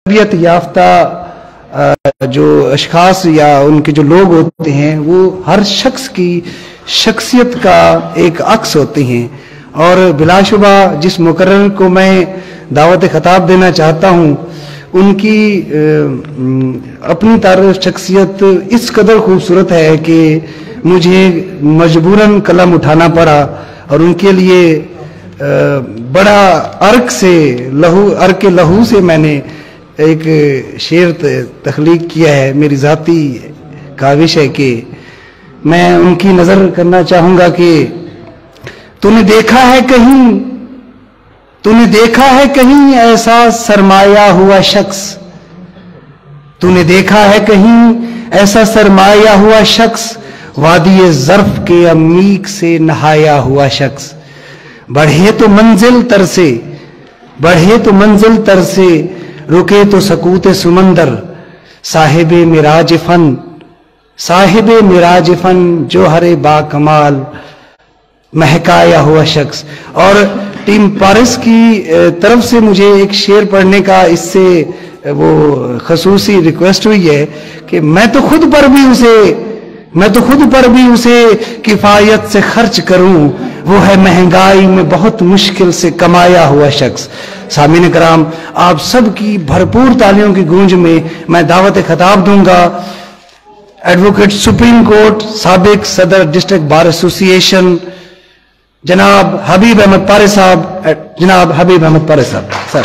تربیت یافتہ جو اشخاص یا ان کے جو لوگ ہوتے ہیں وہ ہر شخص کی شخصیت کا ایک عکس ہوتے ہیں، اور بلا شبہ جس مقرر کو میں دعوت خطاب دینا چاہتا ہوں ان کی اپنی تعارف شخصیت اس قدر خوبصورت ہے کہ مجھے مجبوراً قلم اٹھانا پڑا، اور ان کے لیے بڑا عرق لہو سے میں نے ایک شعر تخلیق کیا ہے۔ میری ذاتی کاوش ہے کہ میں ان کی نظر کرنا چاہوں گا کہ تو نے دیکھا ہے کہیں ایسا سرمایہ ہوا شخص، تو نے دیکھا ہے کہیں ایسا سرمایہ ہوا شخص، وادی ظرف کے عمیق سے نہایا ہوا شخص، بڑھے تو منزل تر سے رکے تو سکوت سمندر، صاحب مراج فن جوہر با کمال مہکایا ہوا شخص۔ اور ٹیم پارس کی طرف سے مجھے ایک شعر پڑھنے کا اس سے وہ خصوصی ریکویسٹ ہوئی ہے کہ میں تو خود پر بھی اسے کفایت سے خرچ کروں، وہ ہے مہنگائی میں بہت مشکل سے کمایا ہوا شخص۔ سامعین کرام، آپ سب کی بھرپور تالیوں کی گونج میں میں دعوت خطاب دوں گا ایڈوکیٹ سپریم کورٹ سابق صدر ڈسٹرکٹ بار ایسوسی ایشن جناب حبیب احمد پارے صاحب سر۔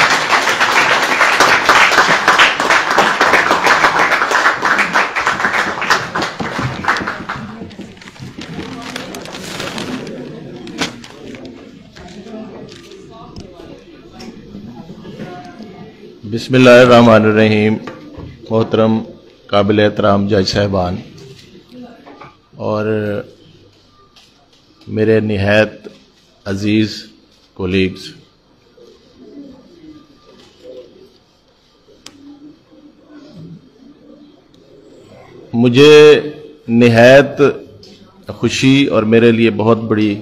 بسم اللہ الرحمن الرحیم۔ محترم قابل احترام جج صاحبان اور میرے نہایت عزیز کولیگز، مجھے نہایت خوشی اور میرے لیے بہت بڑی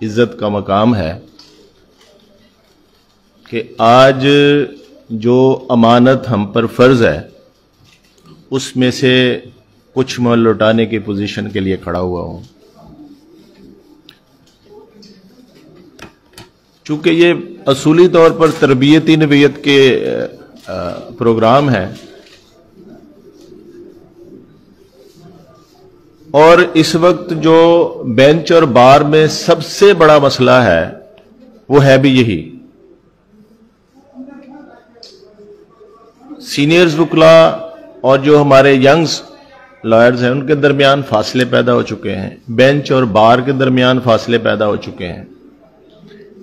عزت کا مقام ہے کہ آج جو امانت ہم پر فرض ہے اس میں سے کچھ میں لوٹانے کی پوزیشن کے لیے کھڑا ہوا ہوں۔ چونکہ یہ اصولی طور پر تربیتی نوعیت کے پروگرام ہے اور اس وقت جو بینچ اور بار میں سب سے بڑا مسئلہ ہے وہ ہے بھی یہی، سینئرز وکلا اور جو ہمارے ینگز لائرز ہیں ان کے درمیان فاصلے پیدا ہو چکے ہیں، بینچ اور بار کے درمیان فاصلے پیدا ہو چکے ہیں،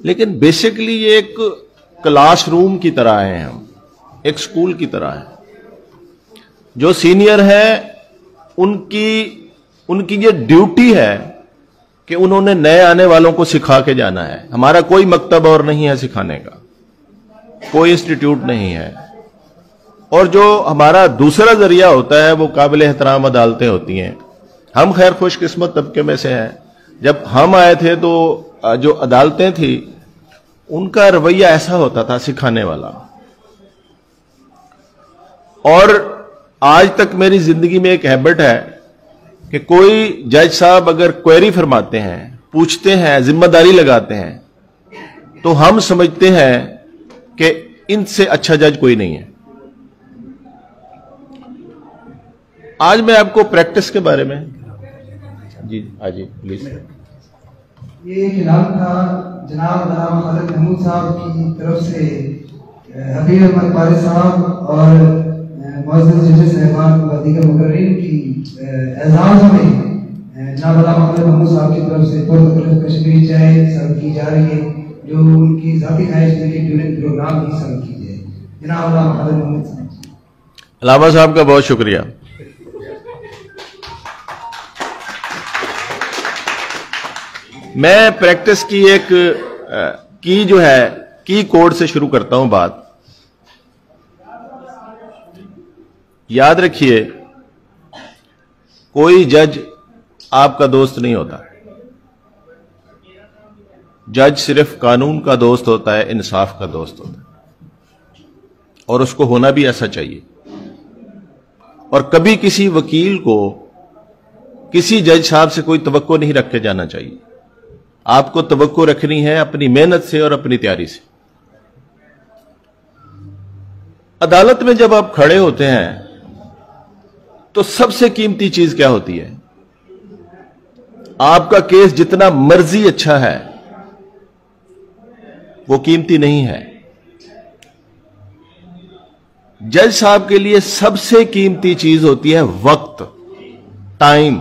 لیکن بیسیکلی یہ ایک کلاس روم کی طرح ہیں، ہم ایک سکول کی طرح ہیں۔ جو سینئر ہیں ان کی یہ ڈیوٹی ہے کہ انہوں نے نئے آنے والوں کو سکھا کے جانا ہے۔ ہمارا کوئی مکتب اور نہیں ہے سکھانے کا، کوئی انسٹیٹیوٹ نہیں ہے، اور جو ہمارا دوسرا ذریعہ ہوتا ہے وہ قابل احترام عدالتیں ہوتی ہیں۔ ہم خیر خوش قسمت طبقے میں سے ہیں، جب ہم آئے تھے تو جو عدالتیں تھیں ان کا رویہ ایسا ہوتا تھا سکھانے والا، اور آج تک میری زندگی میں ایک ہیبٹ ہے کہ کوئی جج صاحب اگر کوئری فرماتے ہیں، پوچھتے ہیں، ذمہ داری لگاتے ہیں تو ہم سمجھتے ہیں کہ ان سے اچھا جج کوئی نہیں ہے۔ آج میں آپ کو پریکٹس کے بارے میں جی پلیز، یہ خطاب تھا جناب حضرت محمود صاحب کی طرف سے حبیب احمد پارے صاحب اور معزز ججز صاحبان و دیگر مقررین کی اعزاز میں جناب حضرت محمود صاحب کی طرف سے پرتکلف کشمیری چائے سرو کی جا رہی ہے، جو ان کی ذاتی خواہش ہے کہ ڈیورنگ پروگرام ہی سرو کی جائے۔ جناب حضرت محمود صاحب۔ علامہ صاحب کا بہت شکریہ۔ میں پریکٹس کی ایک کی کوڈ سے شروع کرتا ہوں بات۔ یاد رکھیے کوئی جج آپ کا دوست نہیں ہوتا، جج صرف قانون کا دوست ہوتا ہے، انصاف کا دوست ہوتا ہے، اور اس کو ہونا بھی ایسا چاہیے. اور کبھی کسی وکیل کو کسی جج صاحب سے کوئی توقع نہیں رکھ کے جانا چاہیے. آپ کو توقع رکھنی ہے اپنی محنت سے اور اپنی تیاری سے. عدالت میں جب آپ کھڑے ہوتے ہیں تو سب سے قیمتی چیز کیا ہوتی ہے؟ آپ کا کیس جتنا مرضی اچھا ہے وہ قیمتی نہیں ہے. جج صاحب کے لیے سب سے قیمتی چیز ہوتی ہے وقت، ٹائم.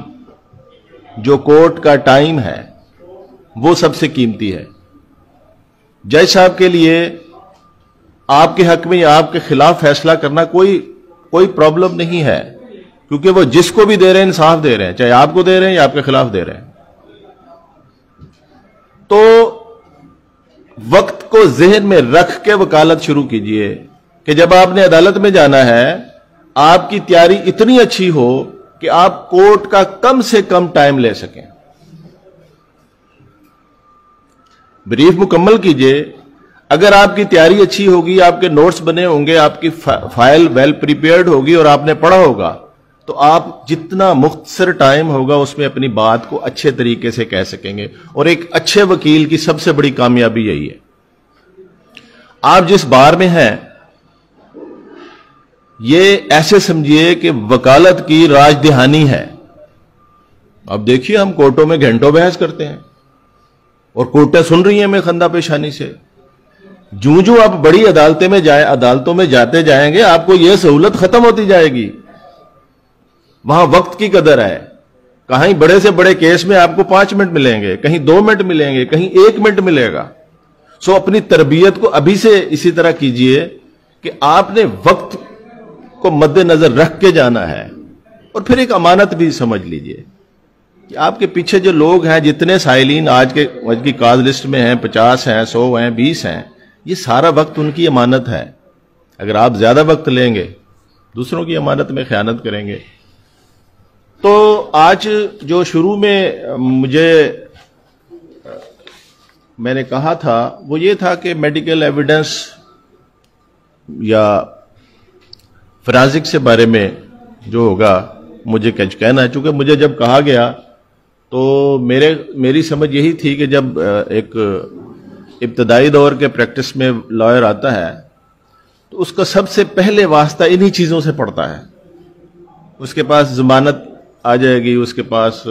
جو کورٹ کا ٹائم ہے وہ سب سے قیمتی ہے. جج صاحب کے لیے آپ کے حق میں یا آپ کے خلاف فیصلہ کرنا کوئی پرابلم نہیں ہے، کیونکہ وہ جس کو بھی دے رہے ہیں انصاف دے رہے ہیں، چاہے آپ کو دے رہے ہیں یا آپ کے خلاف دے رہے ہیں. تو وقت کو ذہن میں رکھ کے وکالت شروع کیجئے کہ جب آپ نے عدالت میں جانا ہے آپ کی تیاری اتنی اچھی ہو کہ آپ کورٹ کا کم سے کم ٹائم لے سکیں. بریف مکمل کیجئے. اگر آپ کی تیاری اچھی ہوگی، آپ کے نوٹس بنے ہوں گے، آپ کی فائل ویل پریپیئرڈ ہوگی اور آپ نے پڑھا ہوگا، تو آپ جتنا مختصر ٹائم ہوگا اس میں اپنی بات کو اچھے طریقے سے کہہ سکیں گے. اور ایک اچھے وکیل کی سب سے بڑی کامیابی یہی ہے. آپ جس بار میں ہیں یہ ایسے سمجھیے کہ وکالت کی راج دہانی ہے. اب دیکھیے ہم کورٹوں میں گھنٹوں بحث کرتے ہیں اور کورٹیں سن رہی ہیں ہمیں خندہ پیشانی سے. جو آپ بڑی عدالتوں میں جاتے جائیں گے آپ کو یہ سہولت ختم ہوتی جائے گی. وہاں وقت کی قدر ہے. کہیں بڑے سے بڑے کیس میں آپ کو 5 منٹ ملیں گے، کہیں 2 منٹ ملیں گے، کہیں 1 منٹ ملے گا. سو اپنی تربیت کو ابھی سے اسی طرح کیجئے کہ آپ نے وقت کو مد نظر رکھ کے جانا ہے. اور پھر ایک امانت بھی سمجھ لیجئے کہ آپ کے پیچھے جو لوگ ہیں، جتنے سائلین آج کی کاز لسٹ میں ہیں، 50 ہیں، 100 ہیں، 20 ہیں، یہ سارا وقت ان کی امانت ہے. اگر آپ زیادہ وقت لیں گے دوسروں کی امانت میں خیانت کریں گے. تو آج جو شروع میں میں نے کہا تھا وہ یہ تھا کہ میڈیکل ایویڈنس یا فرانزک سے بارے میں جو ہوگا مجھے کچھ کہنا ہے. چونکہ مجھے جب کہا گیا تو میری سمجھ یہی تھی کہ جب ایک ابتدائی دور کے پریکٹس میں لائر آتا ہے تو اس کا سب سے پہلے واسطہ انہی چیزوں سے پڑتا ہے. اس کے پاس ضمانت آ جائے گی، اس کے پاس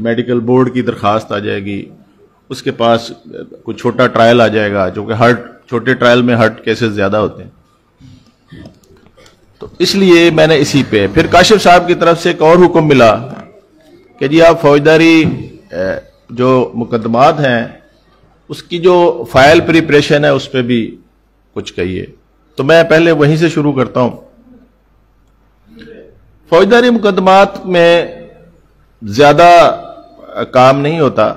میڈیکل بورڈ کی درخواست آ جائے گی، اس کے پاس کوئی چھوٹا ٹرائل آ جائے گا، جو کہ چھوٹے ٹرائل میں ہارٹ کیسز زیادہ ہوتے ہیں. تو اس لیے میں نے اسی پہ پھر کاشف صاحب کی طرف سے ایک اور حکم ملا کہ جی آپ فوجداری جو مقدمات ہیں اس کی جو فائل پریپریشن ہے اس پہ بھی کچھ کہیے. تو میں پہلے وہیں سے شروع کرتا ہوں. فوجداری مقدمات میں زیادہ کام نہیں ہوتا.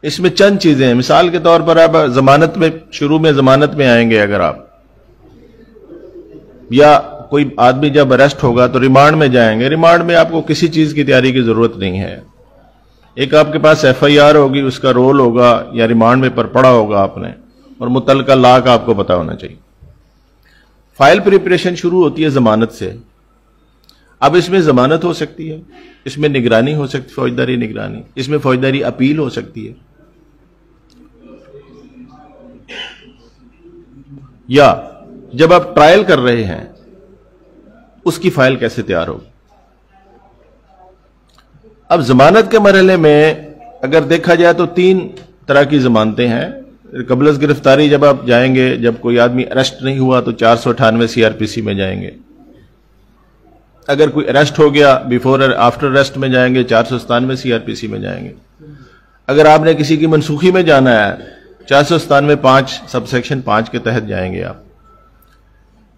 اس میں چند چیزیں ہیں. مثال کے طور پر آپ ضمانت میں شروع میں ضمانت میں آئیں گے، اگر آپ یا کوئی آدمی جب اریسٹ ہوگا تو ریمانڈ میں جائیں گے. ریمانڈ میں آپ کو کسی چیز کی تیاری کی ضرورت نہیں ہے. ایک آپ کے پاس ایف آئی آر ہوگی، اس کا رول ہوگا یا ریمانڈ میں پر پڑا ہوگا آپ نے، اور متعلقہ لا کا آپ کو پتا ہونا چاہیے. فائل پریپریشن شروع ہوتی ہے ضمانت سے. اب اس میں ضمانت ہو سکتی ہے، اس میں نگرانی ہو سکتی، فوجداری نگرانی، اس میں فوجداری اپیل ہو سکتی ہے، یا جب آپ ٹرائل کر رہے ہیں اس کی فائل کیسے تیار ہوگی. اب ضمانت کے مرحلے میں اگر دیکھا جائے تو 3 طرح کی ضمانتیں ہیں. قبل از گرفتاری جب آپ جائیں گے، جب کوئی آدمی اریسٹ نہیں ہوا تو 498 سی آر پی سی میں جائیں گے. اگر کوئی اریسٹ ہو گیا بیفور آفٹر اریسٹ میں جائیں گے، 497 سی آر پی سی میں جائیں گے. اگر آپ نے کسی کی منسوخی میں جانا ہے 497(5) سب سیکشن 5 کے تحت جائیں گے آپ.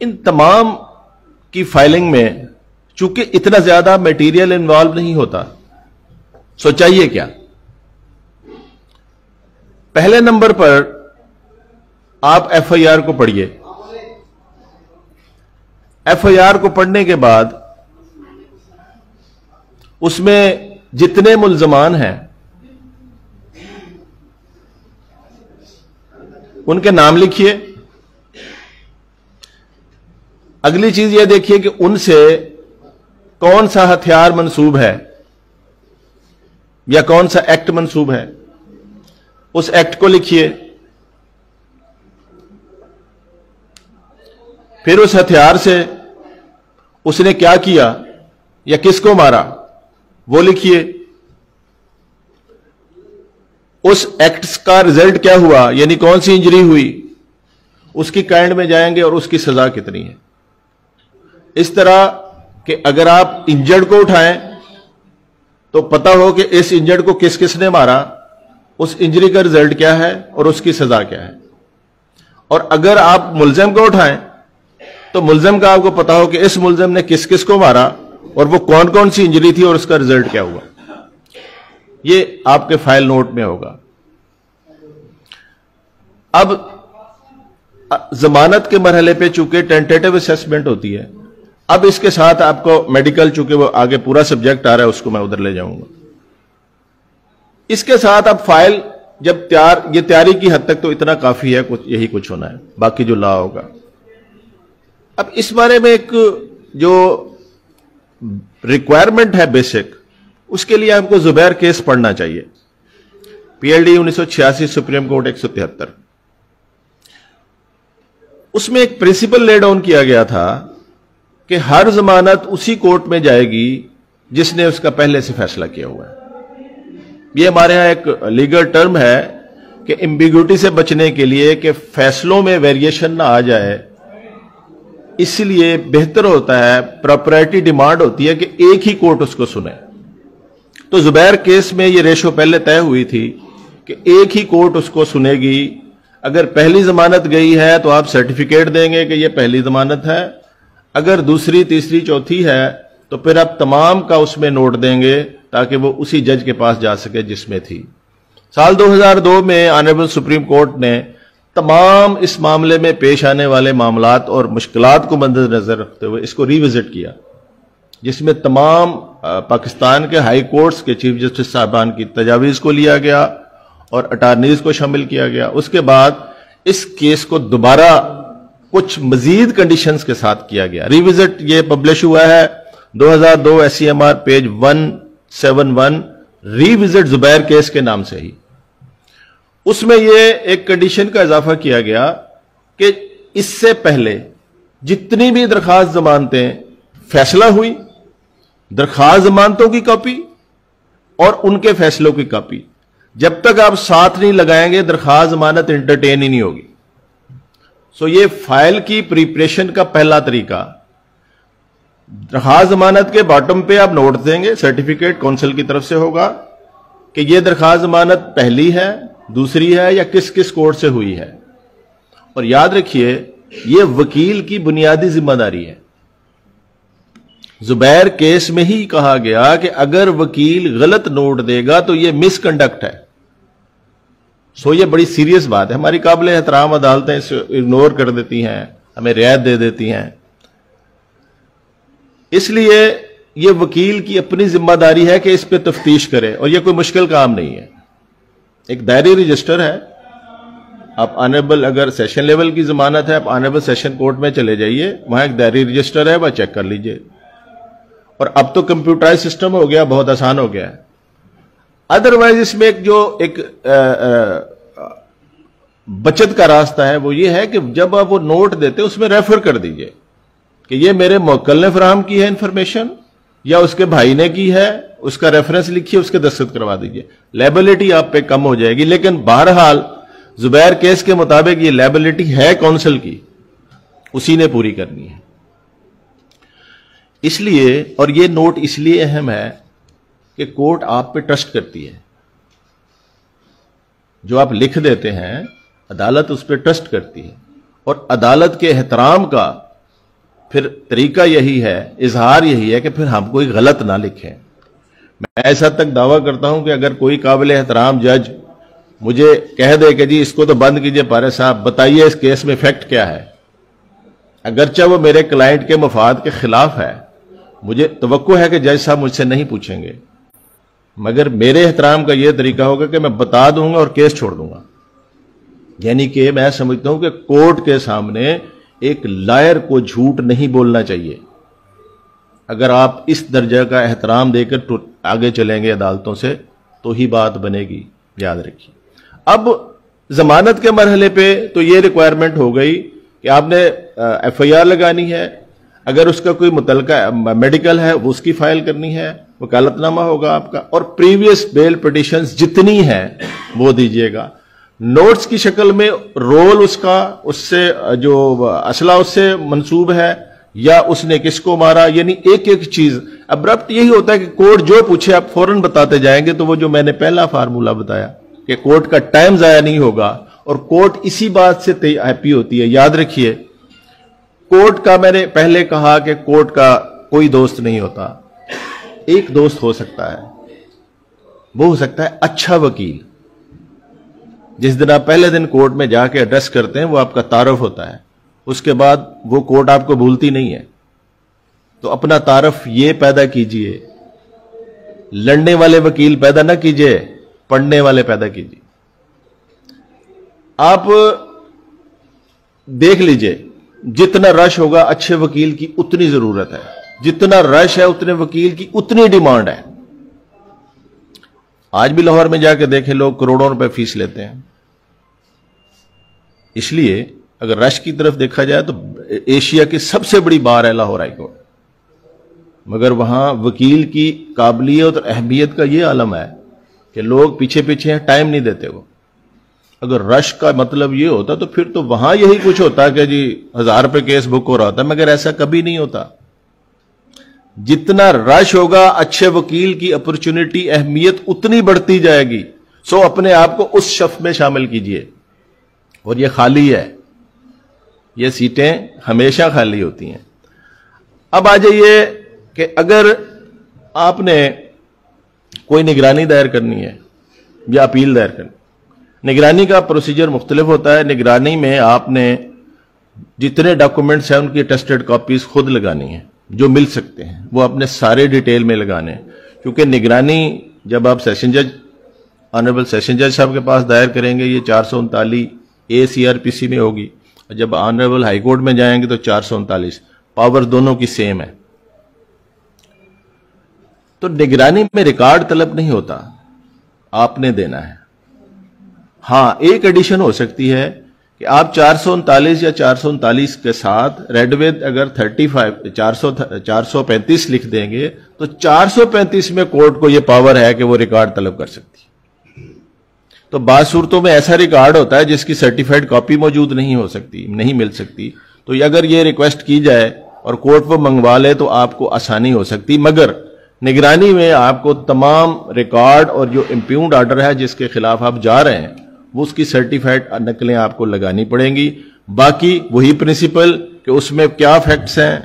ان تمام کی فائلنگ میں چونکہ اتنا زیادہ میٹیریل انوالو نہیں ہوتا، سو چاہیے کیا؟ پہلے نمبر پر آپ ایف آئی آر کو پڑھیے. ایف آئی آر کو پڑھنے کے بعد اس میں جتنے ملزمان ہیں ان کے نام لکھیے. اگلی چیز یہ دیکھیے کہ ان سے کون سا ہتھیار منسوب ہے یا کون سا ایکٹ منسوب ہے، اس ایکٹ کو لکھیے، پھر اس ہتھیار سے اس نے کیا کیا یا کس کو مارا وہ لکھیے، اس ایکٹس کا رزلٹ کیا ہوا، یعنی کون سی انجری ہوئی، اس کی کائنڈ میں جائیں گے اور اس کی سزا کتنی ہے۔ اس طرح کہ اگر آپ انجرڈ کو اٹھائیں تو پتا ہو کہ اس انجرڈ کو کس کس نے مارا، اس انجری کا رزلٹ کیا ہے اور اس کی سزا کیا ہے۔ اور اگر آپ ملزم کو اٹھائیں تو ملزم کا آپ کو پتا ہو کہ اس ملزم نے کس کس کو مارا اور وہ کون کون سی انجری تھی اور اس کا رزلٹ کیا ہوا۔ یہ آپ کے فائل نوٹ میں ہوگا۔ اب ضمانت کے مرحلے پہ چونکہ ٹینٹیٹو اسیسمنٹ ہوتی ہے، اب اس کے ساتھ آپ کو میڈیکل، چونکہ وہ آگے پورا سبجیکٹ آ رہا ہے اس کو میں ادھر لے جاؤں گا۔ اس کے ساتھ اب فائل جب یہ تیاری کی حد تک تو اتنا کافی ہے، یہی کچھ ہونا ہے، باقی جو لا ہوگا۔ اب اس بارے میں ایک جو ریکوائرمنٹ ہے بیسک، اس کے لیے ہم کو زبیر کیس پڑھنا چاہیے، P L D 1986 supreme court 173۔ اس میں ایک پرنسپل لے ڈاؤن کیا گیا تھا کہ ہر ضمانت اسی کورٹ میں جائے گی جس نے اس کا پہلے سے فیصلہ کیا ہوا ہے۔ یہ ہمارے ہاں ایک لیگل ٹرم ہے کہ ایمبیگوٹی سے بچنے کے لیے کہ فیصلوں میں ویریشن نہ آ جائے، اس لیے بہتر ہوتا ہے، پراپرٹی ڈیمانڈ ہوتی ہے کہ ایک ہی کورٹ اس کو سنے۔ تو زبیر کیس میں یہ ریشو پہلے طے ہوئی تھی کہ ایک ہی کورٹ اس کو سنے گی۔ اگر پہلی ضمانت گئی ہے تو آپ سرٹیفکیٹ دیں گے کہ یہ پہلی ضمانت ہے، اگر دوسری، تیسری، چوتھی ہے تو پھر آپ تمام کا اس میں نوٹ دیں گے تاکہ وہ اسی جج کے پاس جا سکے جس میں تھی۔ سال 2002 میں آنریبل سپریم کورٹ نے تمام اس معاملے میں پیش آنے والے معاملات اور مشکلات کو مد نظر رکھتے ہوئے اس کو ری وزٹ کیا، جس میں تمام پاکستان کے ہائی کورٹس کے چیف جسٹس صاحبان کی تجاویز کو لیا گیا اور اٹارنیز کو شامل کیا گیا۔ اس کے بعد اس کیس کو دوبارہ کچھ مزید کنڈیشنز کے ساتھ کیا گیا۔ ری وزٹ یہ پبلش ہوا ہے 2002 S C M R page 171، revisit Zubair case کے نام سے ہی۔ اس میں یہ ایک کنڈیشن کا اضافہ کیا گیا کہ اس سے پہلے جتنی بھی درخواست ضمانتیں فیصلہ ہوئی، درخواست ضمانتوں کی کاپی اور ان کے فیصلوں کی کاپی، جب تک آپ ساتھ نہیں لگائیں گے درخواست ضمانت انٹرٹین ہی نہیں ہوگی۔ سو یہ فائل کی پریپریشن کا پہلا طریقہ، درخواست ضمانت کے باٹم پہ آپ نوٹ دیں گے، سرٹیفکیٹ کونسل کی طرف سے ہوگا کہ یہ درخواست ضمانت پہلی ہے، دوسری ہے یا کس کس کورٹ سے ہوئی ہے۔ اور یاد رکھیے یہ وکیل کی بنیادی ذمہ داری ہے۔ زبیر کیس میں ہی کہا گیا کہ اگر وکیل غلط نوٹ دے گا تو یہ مس کنڈکٹ ہے۔ سو یہ بڑی سیریس بات ہے، ہماری قابل احترام عدالتیں اس اگنور کر دیتی ہیں، ہمیں رعایت دے دیتی ہیں۔ اس لیے یہ وکیل کی اپنی ذمہ داری ہے کہ اس پہ تفتیش کرے، اور یہ کوئی مشکل کام نہیں ہے۔ ایک دائری رجسٹر ہے، آپ آنریبل اگر سیشن لیول کی ضمانت ہے آپ آنریبل سیشن کورٹ میں چلے جائیے، وہاں ایک دائری رجسٹر ہے، وہ چیک کر لیجئے۔ اور اب تو کمپیوٹرائز سسٹم ہو گیا، بہت آسان ہو گیا ہے۔ ادروائز اس میں ایک بچت کا راستہ ہے، وہ یہ ہے کہ جب آپ وہ نوٹ دیتے اس میں ریفر کر دیجئے کہ یہ میرے موکل نے فراہم کی ہے انفارمیشن یا اس کے بھائی نے کی ہے، اس کا ریفرنس لکھیے، اس کے دستخط کروا دیجئے۔ لیبلٹی آپ پہ کم ہو جائے گی، لیکن بہرحال زبیر کیس کے مطابق یہ لیبلٹی ہے کونسل کی، اسی نے پوری کرنی ہے۔ اس لیے، اور یہ نوٹ اس لیے اہم ہے کہ کورٹ آپ پہ ٹرسٹ کرتی ہے، جو آپ لکھ دیتے ہیں عدالت اس پہ ٹرسٹ کرتی ہے، اور عدالت کے احترام کا پھر طریقہ یہی ہے، اظہار یہی ہے کہ پھر ہم کوئی غلط نہ لکھیں۔ میں ایسا تک دعویٰ کرتا ہوں کہ اگر کوئی قابل احترام جج مجھے کہہ دے کہ جی اس کو تو بند کیجئے پارے صاحب، بتائیے اس کیس میں فیکٹ کیا ہے، اگرچہ وہ میرے کلائنٹ کے مفاد کے خلاف ہے، مجھے توقع ہے کہ جج صاحب مجھ سے نہیں پوچھیں گے، مگر میرے احترام کا یہ طریقہ ہوگا کہ میں بتا دوں گا اور کیس چھوڑ دوں گا۔ یعنی کہ میں سمجھتا ہوں کہ کورٹ کے سامنے ایک لائر کو جھوٹ نہیں بولنا چاہیے. اگر آپ اس درجہ کا احترام دے کر آگے چلیں گے عدالتوں سے تو ہی بات بنے گی، یاد رکھیے. اب ضمانت کے مرحلے پہ تو یہ ریکوائرمنٹ ہو گئی کہ آپ نے ایف آئی آر لگانی ہے، اگر اس کا کوئی متعلقہ میڈیکل ہے وہ اس کی فائل کرنی ہے، وکالت نامہ ہوگا آپ کا، اور پریویس بیل پٹیشنز جتنی ہیں وہ دیجیے گا. نوٹس کی شکل میں رول اس کا، اس سے جو اسلحہ اس سے منسوب ہے یا اس نے کس کو مارا، یعنی ایک ایک چیز. ابرپٹ یہی ہوتا ہے کہ کورٹ جو پوچھے آپ فوراً بتاتے جائیں گے، تو وہ جو میں نے پہلا فارمولہ بتایا کہ کورٹ کا ٹائم ضائع نہیں ہوگا، اور کورٹ اسی بات سے ہیپی ہوتی ہے. یاد رکھیے کورٹ کا، میں نے پہلے کہا کہ کورٹ کا کوئی دوست نہیں ہوتا. ایک دوست ہو سکتا ہے، وہ ہو سکتا ہے اچھا وکیل. جس دن آپ پہلے دن کورٹ میں جا کے ایڈریس کرتے ہیں وہ آپ کا تعارف ہوتا ہے، اس کے بعد وہ کورٹ آپ کو بھولتی نہیں ہے. تو اپنا تعارف یہ پیدا کیجئے، لڑنے والے وکیل پیدا نہ کیجئے، پڑھنے والے پیدا کیجئے. آپ دیکھ لیجئے جتنا رش ہوگا اچھے وکیل کی اتنی ضرورت ہے، جتنا رش ہے اتنے وکیل کی اتنی ڈیمانڈ ہے. آج بھی لاہور میں جا کے دیکھیں لوگ کروڑوں روپے فیس لیتے ہیں. اس لیے اگر رش کی طرف دیکھا جائے تو ایشیا کی سب سے بڑی بار ہے لاہور ہائی کورٹ، مگر وہاں وکیل کی قابلیت اور اہمیت کا یہ عالم ہے کہ لوگ پیچھے پیچھے ہیں، ٹائم نہیں دیتے. وہ اگر رش کا مطلب یہ ہوتا تو پھر تو وہاں یہی کچھ ہوتا کہ جی 1000 روپے کیس بک ہو رہا تھا، مگر ایسا کبھی نہیں ہوتا. جتنا رش ہوگا اچھے وکیل کی اپرچونٹی، اہمیت اتنی بڑھتی جائے گی. سو اپنے آپ کو اس صف میں شامل کیجئے. اور یہ خالی ہے، یہ سیٹیں ہمیشہ خالی ہوتی ہیں. اب آ جائیے کہ اگر آپ نے کوئی نگرانی دائر کرنی ہے یا اپیل دائر کرنی، نگرانی کا پروسیجر مختلف ہوتا ہے. نگرانی میں آپ نے جتنے ڈاکومنٹس ہیں ان کی ٹیسٹڈ کاپیز خود لگانی ہیں، جو مل سکتے ہیں وہ اپنے سارے ڈیٹیل میں لگانے ہیں. کیونکہ نگرانی جب آپ سیشن جج، آنریبل سیشن جج صاحب کے پاس دائر کریں گے یہ 439 ACRPC میں ہوگی، اور جب آنریبل ہائی کورٹ میں جائیں گے تو 439. پاور دونوں کی سیم ہے. تو نگرانی میں ریکارڈ طلب نہیں ہوتا، آپ نے دینا ہے. ہاں ایک ایڈیشن ہو سکتی ہے کہ آپ 439 یا 439 کے ساتھ ریڈ ود اگر 435 لکھ دیں گے تو 435 میں کورٹ کو یہ پاور ہے کہ وہ ریکارڈ طلب کر سکتی. تو بعض صورتوں میں ایسا ریکارڈ ہوتا ہے جس کی سرٹیفائڈ کاپی موجود نہیں ہو سکتی، نہیں مل سکتی. تو اگر یہ ریکویسٹ کی جائے اور کورٹ وہ منگوا لے تو آپ کو آسانی ہو سکتی. مگر نگرانی میں آپ کو تمام ریکارڈ اور جو امپیونڈ آرڈر ہے جس کے خلاف آپ جا رہے ہیں وہ اس کی سرٹیفائڈ نقلیں آپ کو لگانی پڑیں گی. باقی وہی پرنسپل کہ اس میں کیا فیکٹس ہیں،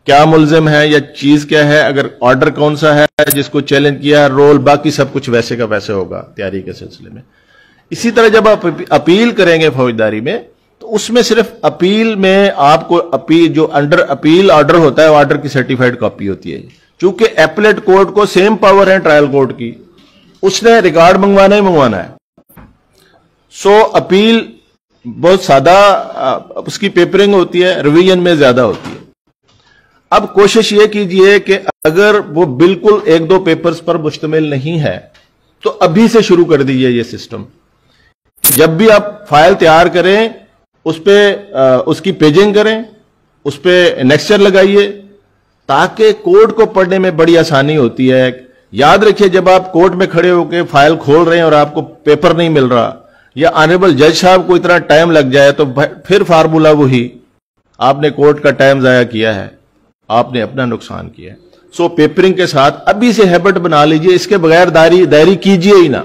کیا ملزم ہے یا چیز کیا ہے، اگر آرڈر کون سا ہے جس کو چیلنج کیا ہے، رول، باقی سب کچھ ویسے کا ویسے ہوگا تیاری کے سلسلے میں. اسی طرح جب آپ اپیل کریں گے فوجداری میں تو اس میں صرف اپیل میں آپ کو اپیل جو انڈر اپیل آرڈر ہوتا ہے وہ آرڈر کی سرٹیفائڈ کاپی ہوتی ہے. چونکہ ایپلیٹ کورٹ کو سیم پاور ہے ٹرائل کورٹ کی، اس نے ریکارڈ منگوانا ہی منگوانا ہے. سو اپیل بہت سادہ اس کی پیپرنگ ہوتی ہے، ریویژن میں زیادہ ہوتی ہے. اب کوشش یہ کیجئے کہ اگر وہ بالکل 1-2 پیپرز پر مشتمل نہیں ہے تو ابھی سے شروع کر دیجئے یہ سسٹم. جب بھی آپ فائل تیار کریں اس پہ اس کی پیجنگ کریں، اس پہ نیکسچر لگائیے تاکہ کورٹ کو پڑھنے میں بڑی آسانی ہوتی ہے. یاد رکھیے جب آپ کورٹ میں کھڑے ہو کے فائل کھول رہے ہیں اور آپ کو پیپر نہیں مل رہا یا آنریبل جج صاحب کو اتنا ٹائم لگ جائے تو پھر فارمولہ وہی، آپ نے کورٹ کا ٹائم ضائع کیا ہے، آپ نے اپنا نقصان کیا ہے. سو پیپرنگ کے ساتھ ابھی سے ہیبٹ بنا لیجئے، اس کے بغیر دائری کیجئے ہی نہ.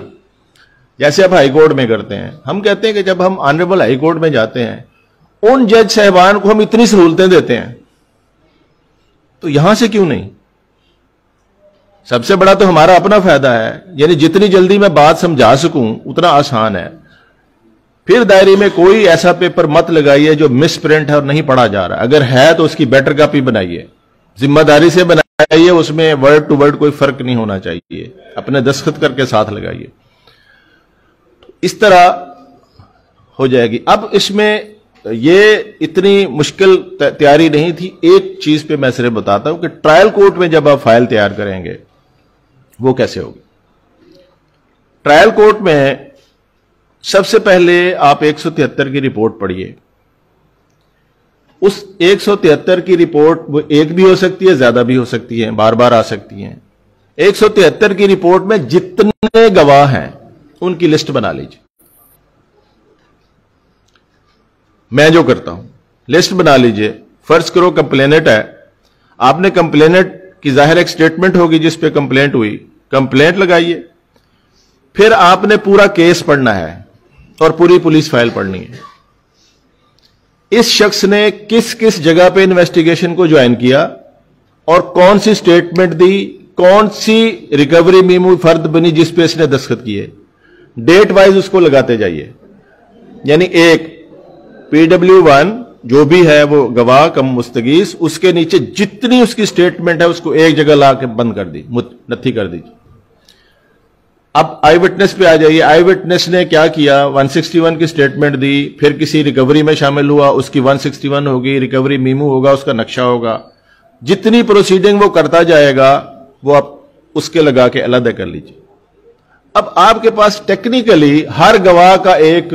جیسے آپ ہائی کورٹ میں کرتے ہیں، ہم کہتے ہیں کہ جب ہم آنریبل ہائی کورٹ میں جاتے ہیں ان جج صاحبان کو ہم اتنی سہولتیں دیتے ہیں تو یہاں سے کیوں نہیں؟ سب سے بڑا تو ہمارا اپنا فائدہ ہے، یعنی جتنی جلدی میں بات سمجھا سکوں اتنا آسان ہے. پھر دائری میں کوئی ایسا پیپر مت لگائیے جو مس پرنٹ ہے اور نہیں پڑھا جا رہا. اگر ہے تو اس کی بیٹر کاپی بنائیے، ذمہ داری سے بنائیے، اس میں ورڈ ٹو ورڈ کوئی فرق نہیں ہونا چاہیے، اپنے دستخط کر کے ساتھ لگائیے. اس طرح ہو جائے گی. اب اس میں یہ اتنی مشکل تیاری نہیں تھی. ایک چیز پہ میں صرف بتاتا ہوں کہ ٹرائل کورٹ میں جب آپ فائل تیار کریں گے وہ کیسے ہوگی. ٹرائل کورٹ میں سب سے پہلے آپ 173 کی رپورٹ پڑھیے. اس 173 کی رپورٹ وہ ایک بھی ہو سکتی ہے، زیادہ بھی ہو سکتی ہے، بار بار آ سکتی ہیں. 173 کی رپورٹ میں جتنے گواہ ہیں ان کی لسٹ بنا لیجیے. میں جو کرتا ہوں لسٹ بنا لیجئے. فرض کرو کمپلینٹ ہے، آپ نے کمپلینٹ کی ظاہر ایک سٹیٹمنٹ ہوگی جس پہ کمپلینٹ ہوئی، کمپلینٹ لگائیے. پھر آپ نے پورا کیس پڑھنا ہے اور پوری پولیس فائل پڑھنی ہے. اس شخص نے کس کس جگہ پہ انویسٹیگیشن کو جوائن کیا اور کون سی سٹیٹمنٹ دی، کون سی ریکوری میمو فرد بنی جس پہ اس نے دستخط کیے، ڈیٹ وائز اس کو لگاتے جائیے. یعنی ایک PW1 جو بھی ہے وہ گواہ کم مستغیث، اس کے نیچے جتنی اس کی سٹیٹمنٹ ہے اس کو ایک جگہ لا کے بند کر دی، نتھی کر دیجیے. اب آئی وٹنس پہ آ جائیے. آئی وٹنس نے کیا کیا، 161 کی سٹیٹمنٹ دی، پھر کسی ریکوری میں شامل ہوا، اس کی 161 ہوگی، ریکوری میمو ہوگا، اس کا نقشہ ہوگا. جتنی پروسیڈنگ وہ کرتا جائے گا وہ آپ اس کے لگا کے علیحدہ کر لیجیے. اب آپ کے پاس ٹیکنیکلی ہر گواہ کا ایک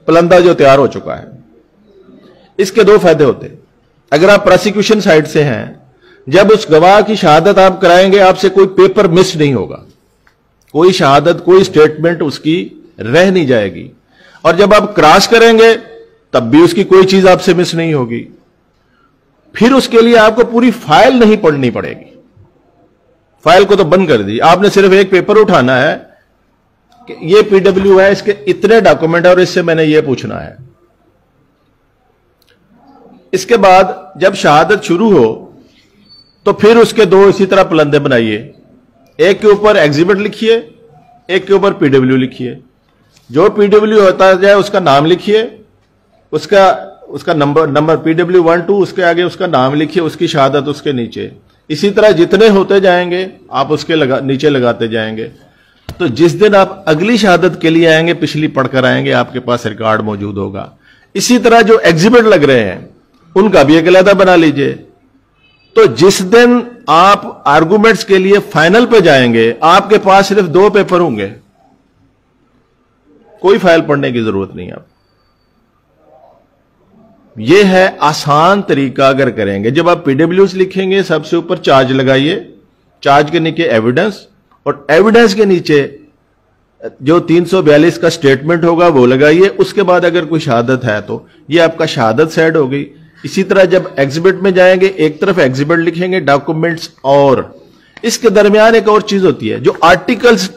پلندہ جو تیار ہو چکا ہے. اس کے دو فائدے ہوتے ہیں. اگر آپ پروسیکیوشن سائڈ سے ہیں، جب اس گواہ کی شہادت آپ کرائیں گے آپ سے کوئی پیپر مس نہیں ہوگا، کوئی شہادت کوئی سٹیٹمنٹ اس کی رہ نہیں جائے گی. اور جب آپ کراس کریں گے تب بھی اس کی کوئی چیز آپ سے مس نہیں ہوگی. پھر اس کے لیے آپ کو پوری فائل نہیں پڑھنی پڑے گی. فائل کو تو بند کر دی، آپ نے صرف ایک پیپر اٹھانا ہے کہ یہ PW ہے، اس کے اتنے ڈاکومنٹ ہے اور اس سے میں نے یہ پوچھنا ہے. اس کے بعد جب شہادت شروع ہو تو پھر اس کے دو اسی طرح پلندے بنائیے. ایک کے اوپر ایگزیبٹ لکھیے، ایک کے اوپر PW لکھیے. جو PW ہوتا جائے اس کا نام لکھیے، اس کا نمبر PW12 اس کے آگے اس کا نام لکھیے، اس کی شہادت اس کے نیچے. اسی طرح جتنے ہوتے جائیں گے آپ اس کے نیچے لگاتے جائیں گے. تو جس دن آپ اگلی شہادت کے لیے آئیں گے پچھلی پڑھ کر آئیں گے، آپ کے پاس ریکارڈ موجود ہوگا. اسی طرح جو ایگزیبٹ لگ رہے ہیں ان کا بھی ایک علیحدہ بنا لیجئے. تو جس دن آپ آرگومنٹس کے لیے فائنل پہ جائیں گے آپ کے پاس صرف 2 پیپر ہوں گے، کوئی فائل پڑھنے کی ضرورت نہیں. آپ یہ ہے آسان طریقہ اگر کریں گے. جب آپ PWs لکھیں گے سب سے اوپر چارج لگائیے، چارج کے نیچے ایویڈنس، اور ایویڈنس کے نیچے جو 342 کا سٹیٹمنٹ ہوگا وہ لگائیے. اس کے بعد اگر کوئی شہادت ہے تو یہ آپ کا شہادت سائڈ ہو گئی. اسی طرح جب ایگزیبٹ میں جائیں گے ایک طرف ایگزیبٹ لکھیں گے ڈاکومنٹس، اور اس کے درمیان ایک اور چیز ہوتی ہے، جو آرٹیکلز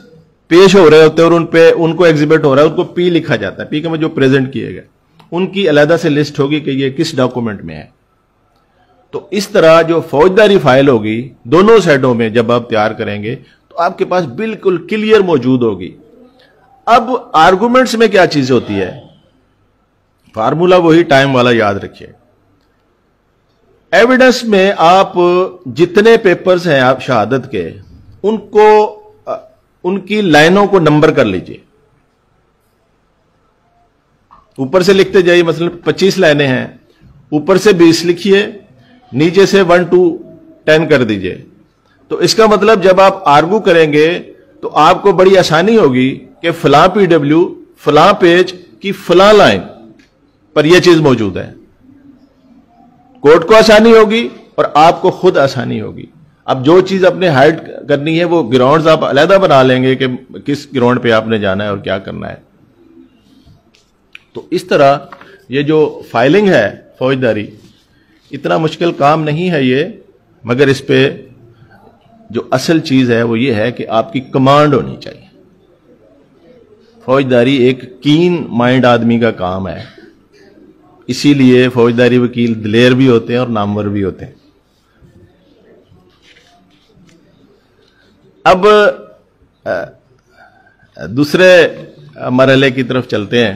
پیش ہو رہے ہوتے ہیں اور ان کو ایگزیبٹ ہو رہا ہے ان کو P لکھا جاتا ہے. P کا جو پریزنٹ کیے گئے ان کی علیحدہ سے لسٹ ہوگی کہ یہ کس ڈاکومنٹ میں ہے. تو اس طرح جو فوجداری فائل ہوگی دونوں سائڈوں میں جب آپ تیار کریں گے تو آپ کے پاس بالکل کلیئر موجود ہوگی. اب آرگومنٹس میں کیا چیز ہوتی ہے، فارمولا وہی ٹائم والا یاد رکھیے. ایویڈنس میں آپ جتنے پیپرز ہیں آپ شہادت کے ان کی لائنوں کو نمبر کر لیجئے. اوپر سے لکھتے جائیے، مثلا 25 لائنیں ہیں، اوپر سے 20 لکھیے، نیچے سے 1 to 10 کر دیجئے. تو اس کا مطلب جب آپ آرگو کریں گے تو آپ کو بڑی آسانی ہوگی کہ فلاں PW فلاں پیج کی فلاں لائن پر یہ چیز موجود ہے. کورٹ کو آسانی ہوگی اور آپ کو خود آسانی ہوگی. اب جو چیز اپنے ہائڈ کرنی ہے وہ گراؤنڈز آپ علیحدہ بنا لیں گے کہ کس گراؤنڈ پہ آپ نے جانا ہے اور کیا کرنا ہے. تو اس طرح یہ جو فائلنگ ہے فوجداری اتنا مشکل کام نہیں ہے یہ، مگر اس پہ جو اصل چیز ہے وہ یہ ہے کہ آپ کی کمانڈ ہونی چاہیے. فوجداری ایک کین مائنڈ آدمی کا کام ہے، اسی لیے فوجداری وکیل دلیر بھی ہوتے ہیں اور نامور بھی ہوتے ہیں. اب دوسرے مرحلے کی طرف چلتے ہیں.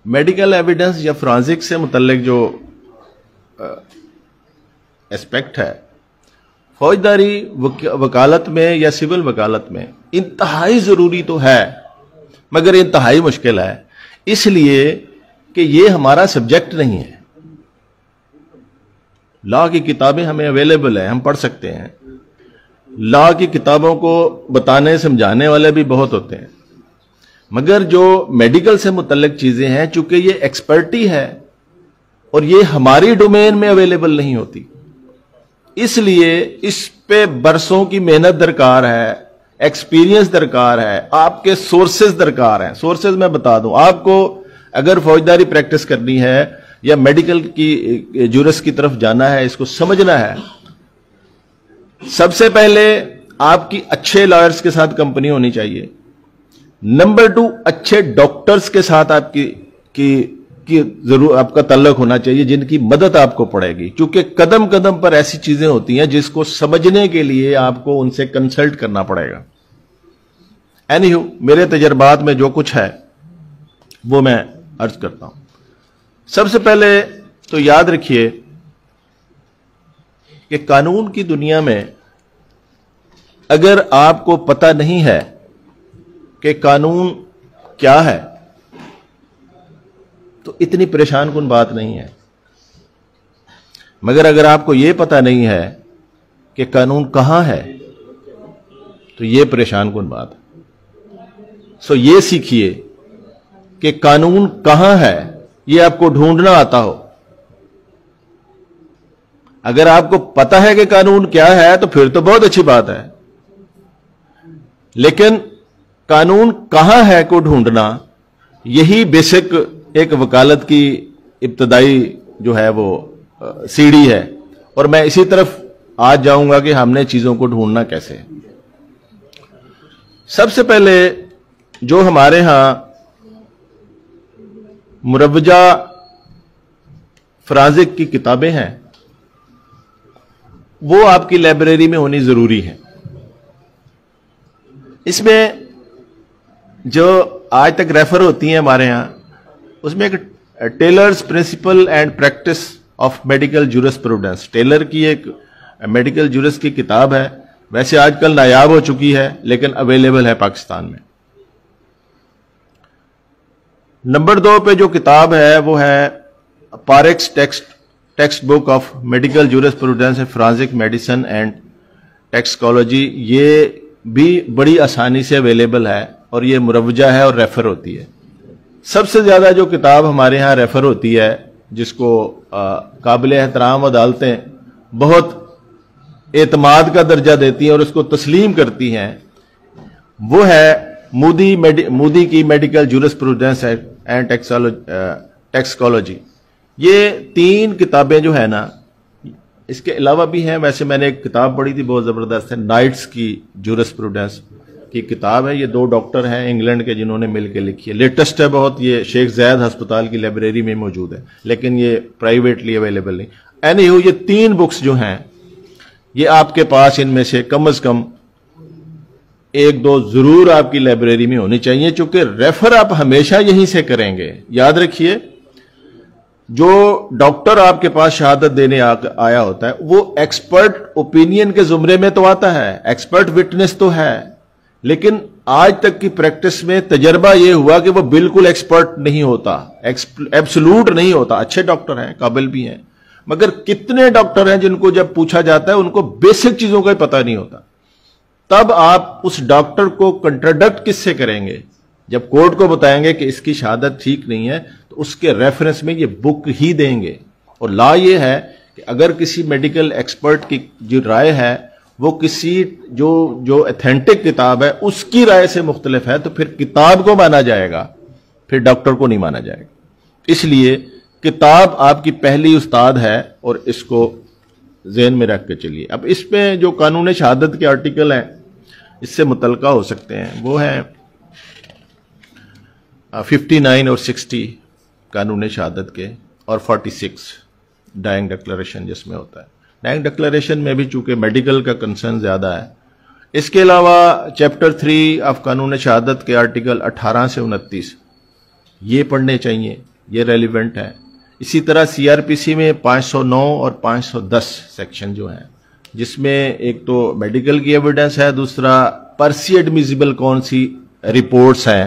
میڈیکل ایویڈنس یا فرانزک سے متعلق جو اسپیکٹ ہے فوجداری وکالت میں یا سول وکالت میں انتہائی ضروری تو ہے، مگر انتہائی مشکل ہے، اس لیے کہ یہ ہمارا سبجیکٹ نہیں ہے۔ لا کی کتابیں ہمیں اویلیبل ہیں، ہم پڑھ سکتے ہیں، لا کی کتابوں کو بتانے سمجھانے والے بھی بہت ہوتے ہیں، مگر جو میڈیکل سے متعلق چیزیں ہیں چونکہ یہ ایکسپرٹی ہے اور یہ ہماری ڈومین میں اویلیبل نہیں ہوتی، اس لیے اس پہ برسوں کی محنت درکار ہے، ایکسپیرینس درکار ہے، آپ کے سورسز درکار ہیں۔ سورسز میں بتا دوں آپ کو، اگر فوجداری پریکٹس کرنی ہے یا میڈیکل کی جورس کی طرف جانا ہے، اس کو سمجھنا ہے، سب سے پہلے آپ کی اچھے لائرز کے ساتھ کمپنی ہونی چاہیے۔ نمبر 2، اچھے ڈاکٹرز کے ساتھ آپ کی ضرور آپ کا تعلق ہونا چاہیے، جن کی مدد آپ کو پڑے گی، کیونکہ قدم قدم پر ایسی چیزیں ہوتی ہیں جس کو سمجھنے کے لیے آپ کو ان سے کنسلٹ کرنا پڑے گا۔ اینیہو، میرے تجربات میں جو کچھ ہے وہ میں عرض کرتا ہوں۔ سب سے پہلے تو یاد رکھیے کہ قانون کی دنیا میں اگر آپ کو پتہ نہیں ہے کہ قانون کیا ہے تو اتنی پریشان کن بات نہیں ہے، مگر اگر آپ کو یہ پتہ نہیں ہے کہ قانون کہاں ہے تو یہ پریشان کن بات ہے۔ سو یہ سیکھیے کہ قانون کہاں ہے، یہ آپ کو ڈھونڈنا آتا ہو۔ اگر آپ کو پتہ ہے کہ قانون کیا ہے تو پھر تو بہت اچھی بات ہے، لیکن قانون کہاں ہے کو ڈھونڈنا، یہی بیسک ایک وکالت کی ابتدائی جو ہے وہ سیڑھی ہے، اور میں اسی طرف آج جاؤں گا کہ ہم نے چیزوں کو ڈھونڈنا کیسے۔ سب سے پہلے جو ہمارے ہاں مروجہ فرانزک کی کتابیں ہیں وہ آپ کی لائبریری میں ہونی ضروری ہے۔ اس میں جو آج تک ریفر ہوتی ہیں ہمارے ہاں، اس میں ایک Taylor's principle and practice of medical jurisprudence, Taylor کی ایک میڈیکل جورس کی کتاب ہے، ویسے آج کل نایاب ہو چکی ہے لیکن اویلیبل ہے پاکستان میں۔ نمبر 2 پہ جو کتاب ہے وہ ہے Parikh's textbook of medical jurisprudence forensic medicine and toxicology, یہ بھی بڑی آسانی سے اویلیبل ہے اور یہ مروجہ ہے اور ریفر ہوتی ہے۔ سب سے زیادہ جو کتاب ہمارے ہاں ریفر ہوتی ہے، جس کو قابل احترام عدالتیں بہت اعتماد کا درجہ دیتی ہیں اور اس کو تسلیم کرتی ہیں، وہ ہے مودی کی میڈیکل جورسپروڈنس اینڈ ٹیکسکالوجی۔ یہ 3 کتابیں جو ہے نا، اس کے علاوہ بھی ہیں، ویسے میں نے ایک کتاب پڑھی تھی بہت زبردست ہے، نائٹس کی جورسپروڈنس کی کتاب ہے، یہ 2 ڈاکٹر ہیں انگلینڈ کے جنہوں نے مل کے لکھی ہے، لیٹسٹ ہے بہت، یہ شیخ زید ہسپتال کی لائبریری میں موجود ہے لیکن یہ پرائیویٹلی اویلیبل نہیں۔ اینیہو، یہ 3 بکس جو ہیں یہ آپ کے پاس ان میں سے کم از کم 1-2 ضرور آپ کی لائبریری میں ہونی چاہیے، چونکہ ریفر آپ ہمیشہ یہیں سے کریں گے۔ یاد رکھیے، جو ڈاکٹر آپ کے پاس شہادت دینے آیا ہوتا ہے وہ ایکسپرٹ اوپینین کے زمرے میں تو آتا ہے، ایکسپرٹ وٹنس تو ہے، لیکن آج تک کی پریکٹس میں تجربہ یہ ہوا کہ وہ بالکل ایکسپرٹ نہیں ہوتا، ایبسولوٹ نہیں ہوتا۔ اچھے ڈاکٹر ہیں، قابل بھی ہیں، مگر کتنے ڈاکٹر ہیں جن کو جب پوچھا جاتا ہے ان کو بیسک چیزوں کا ہی پتہ نہیں ہوتا۔ تب آپ اس ڈاکٹر کو کنٹراڈکٹ کس سے کریں گے؟ جب کورٹ کو بتائیں گے کہ اس کی شہادت ٹھیک نہیں ہے تو اس کے ریفرنس میں یہ بک ہی دیں گے۔ اور لا یہ ہے کہ اگر کسی میڈیکل ایکسپرٹ کی جو رائے ہے وہ کسی جو ایتھینٹک کتاب ہے اس کی رائے سے مختلف ہے تو پھر کتاب کو مانا جائے گا، پھر ڈاکٹر کو نہیں مانا جائے گا۔ اس لیے کتاب آپ کی پہلی استاد ہے اور اس کو ذہن میں رکھ کے چلیے۔ اب اس میں جو قانون شہادت کے آرٹیکل ہیں اس سے متعلقہ ہو سکتے ہیں، وہ ہیں 59 اور 60 قانون شہادت کے، اور 46 ڈائنگ ڈکلریشن جس میں ہوتا ہے۔ ڈائنگ ڈکلریشن میں بھی چونکہ میڈیکل کا کنسرن زیادہ ہے۔ اس کے علاوہ چیپٹر 3 آف قانون شہادت کے آرٹیکل 18 سے 29 یہ پڑھنے چاہیے، یہ ریلیونٹ ہے۔ اسی طرح سی آر پی سی میں 509 اور 510 سیکشن جو ہیں، جس میں ایک تو میڈیکل کی ایویڈنس ہے، دوسرا پرسی ایڈمیزیبل کون سی رپورٹس ہیں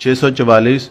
644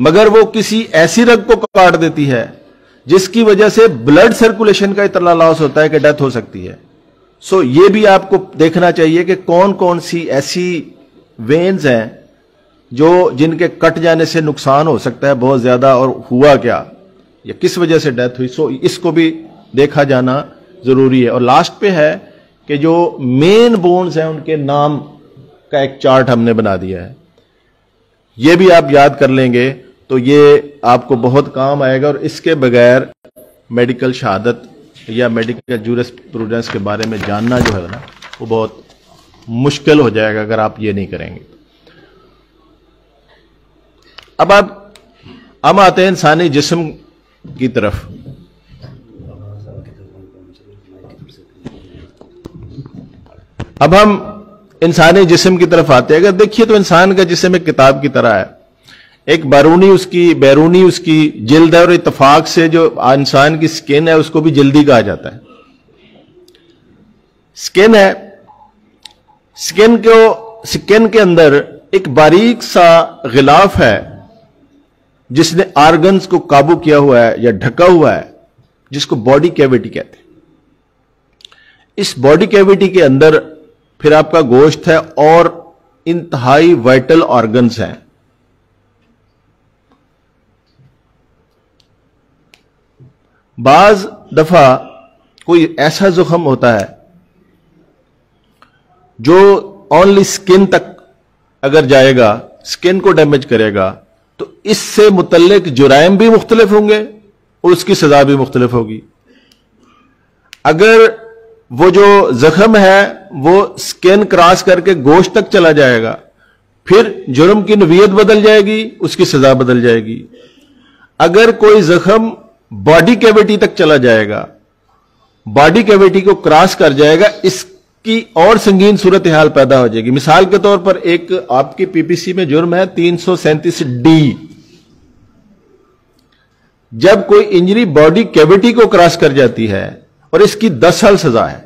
مگر وہ کسی ایسی رگ کو کاٹ دیتی ہے جس کی وجہ سے بلڈ سرکولیشن کا اتنا لاس ہوتا ہے کہ ڈیتھ ہو سکتی ہے. سو یہ بھی آپ کو دیکھنا چاہیے کہ کون کون سی ایسی وینز ہیں جن کے کٹ جانے سے نقصان ہو سکتا ہے بہت زیادہ, اور ہوا کیا یا کس وجہ سے ڈیتھ ہوئی. سو اس کو بھی دیکھا جانا ضروری ہے. اور لاسٹ پہ ہے کہ جو مین بونز ہیں ان کے نام کا ایک چارٹ ہم نے بنا دیا ہے. یہ بھی آپ یاد کر لیں گے تو یہ آپ کو بہت کام آئے گا, اور اس کے بغیر میڈیکل شہادت یا میڈیکل جورس پروڈنس کے بارے میں جاننا جو ہے نا وہ بہت مشکل ہو جائے گا اگر آپ یہ نہیں کریں گے. اب ہم آتے ہیں انسانی جسم کی طرف. اب ہم انسانی جسم کی طرف آتے ہیں. اگر دیکھیے تو انسان کا جسم ایک کتاب کی طرح ہے. ایک بیرونی اس کی جلد ہے, اور اتفاق سے جو انسان کی سکن ہے اس کو بھی جلدی کہا جاتا ہے. سکن ہے, سکن کے اندر ایک باریک سا غلاف ہے جس نے آرگنز کو قابو کیا ہوا ہے یا ڈھکا ہوا ہے, جس کو باڈی کیویٹی کہتے ہیں. اس باڈی کیویٹی کے اندر پھر آپ کا گوشت ہے اور انتہائی وائٹل آرگنز ہیں. بعض دفعہ کوئی ایسا زخم ہوتا ہے جو اونلی سکن تک اگر جائے گا, سکن کو ڈیمیج کرے گا, تو اس سے متعلق جرائم بھی مختلف ہوں گے اور اس کی سزا بھی مختلف ہوگی. اگر وہ جو زخم ہے وہ سکن کراس کر کے گوشت تک چلا جائے گا, پھر جرم کی نوعیت بدل جائے گی, اس کی سزا بدل جائے گی. اگر کوئی زخم باڈی کیویٹی تک چلا جائے گا, باڈی کیویٹی کو کراس کر جائے گا, اس کی اور سنگین صورتحال پیدا ہو جائے گی. مثال کے طور پر ایک آپ کی پی پی سی میں جرم ہے 337D. جب کوئی انجری باڈی کیویٹی کو کراس کر جاتی ہے اور اس کی 10 سال سزا ہے.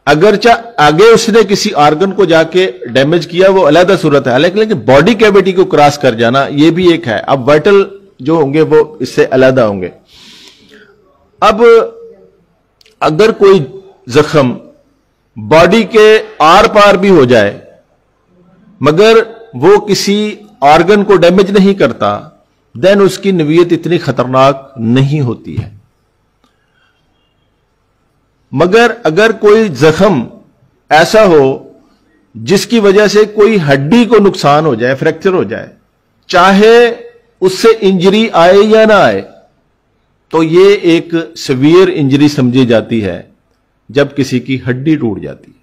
اگرچہ آگے اس نے کسی آرگن کو جا کے ڈیمیج کیا وہ علیحدہ صورت ہے, لیکن باڈی کیویٹی کو کراس کر جانا یہ بھی ایک ہے. اب وائٹل جو ہوں گے وہ اس سے علیحدہ ہوں گے. اب اگر کوئی زخم باڈی کے آر پار بھی ہو جائے مگر وہ کسی آرگن کو ڈیمیج نہیں کرتا, دین اس کی نوعیت اتنی خطرناک نہیں ہوتی ہے. مگر اگر کوئی زخم ایسا ہو جس کی وجہ سے کوئی ہڈی کو نقصان ہو جائے, فریکچر ہو جائے, چاہے اس سے انجری آئے یا نہ آئے, تو یہ ایک سیویئر انجری سمجھی جاتی ہے جب کسی کی ہڈی ٹوٹ جاتی ہے.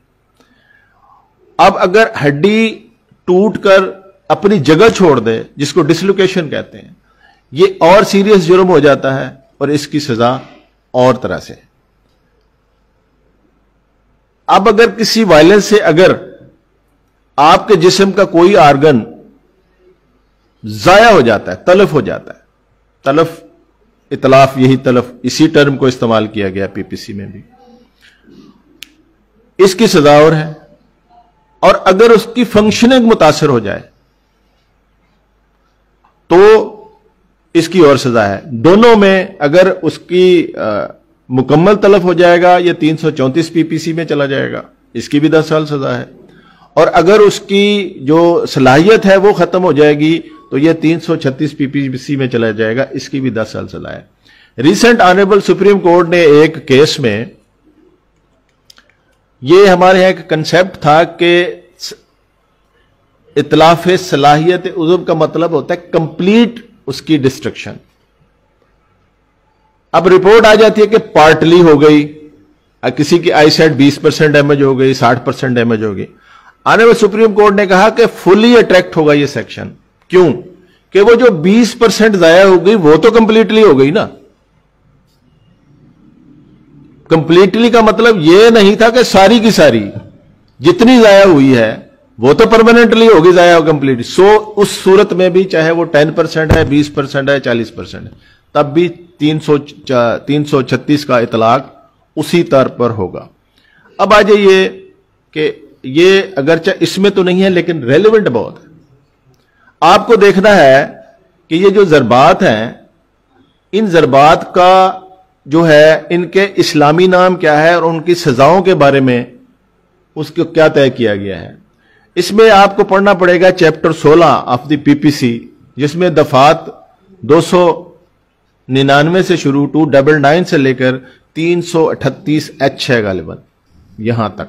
اب اگر ہڈی ٹوٹ کر اپنی جگہ چھوڑ دے, جس کو ڈسلوکیشن کہتے ہیں, یہ اور سیریس جرم ہو جاتا ہے اور اس کی سزا اور طرح سے. اب اگر کسی وائلنس سے اگر آپ کے جسم کا کوئی آرگن ضائع ہو جاتا ہے, تلف ہو جاتا ہے, تلف اتلاف, یہی تلف اسی ٹرم کو استعمال کیا گیا پی پی سی میں بھی, اس کی سزا اور ہے. اور اگر اس کی فنکشننگ متاثر ہو جائے تو اس کی اور سزا ہے. دونوں میں اگر اس کی مکمل تلف ہو جائے گا یہ 334 پی پی سی میں چلا جائے گا, اس کی بھی 10 سال سزا ہے. اور اگر اس کی جو صلاحیت ہے وہ ختم ہو جائے گی تو یہ 336 پی پی سی میں چلا جائے گا, اس کی بھی 10 سال سزا ہے. ریسنٹ آنریبل سپریم کورٹ نے ایک کیس میں, یہ ہمارے یہاں ایک کنسیپٹ تھا کہ اتلاف صلاحیت عضو کا مطلب ہوتا ہے کمپلیٹ اس کی ڈسٹرکشن. اب رپورٹ آ جاتی ہے کہ پارٹلی ہو گئی, کسی کی آئی سائٹ 20% ڈیمیج ہو گئی, 60% ڈیمیج ہو گئی. آنریبل سپریم کورٹ نے کہا کہ فلی اٹریکٹ ہوگا یہ سیکشن. کیوں؟ کہ وہ جو 20% ضائع ہو گئی وہ تو کمپلیٹلی ہو گئی نا. کمپلیٹلی کا مطلب یہ نہیں تھا کہ ساری کی ساری جتنی ضائع ہوئی ہے وہ تو پرماننٹلی ہوگی ضائع ہو کمپلیٹلی. سو اس صورت میں بھی چاہے وہ 10% ہے, 20% ہے, 40% ہے, تب بھی 336 کا اطلاق اسی طور پر ہوگا. اب آ جائیے کہ یہ اگرچہ اس میں تو نہیں ہے لیکن ریلیونٹ بہت ہے. آپ کو دیکھنا ہے کہ یہ جو ضربات ہیں، ان ضربات کا جو ہے ان کے اسلامی نام کیا ہے اور ان کی سزاؤں کے بارے میں اس کو کیا طے کیا گیا ہے. اس میں آپ کو پڑھنا پڑے گا چیپٹر 16 آف دی پی پی سی، جس میں دفعات 299 سے شروع 299 سے لے کر 338H ہے غالباً یہاں تک،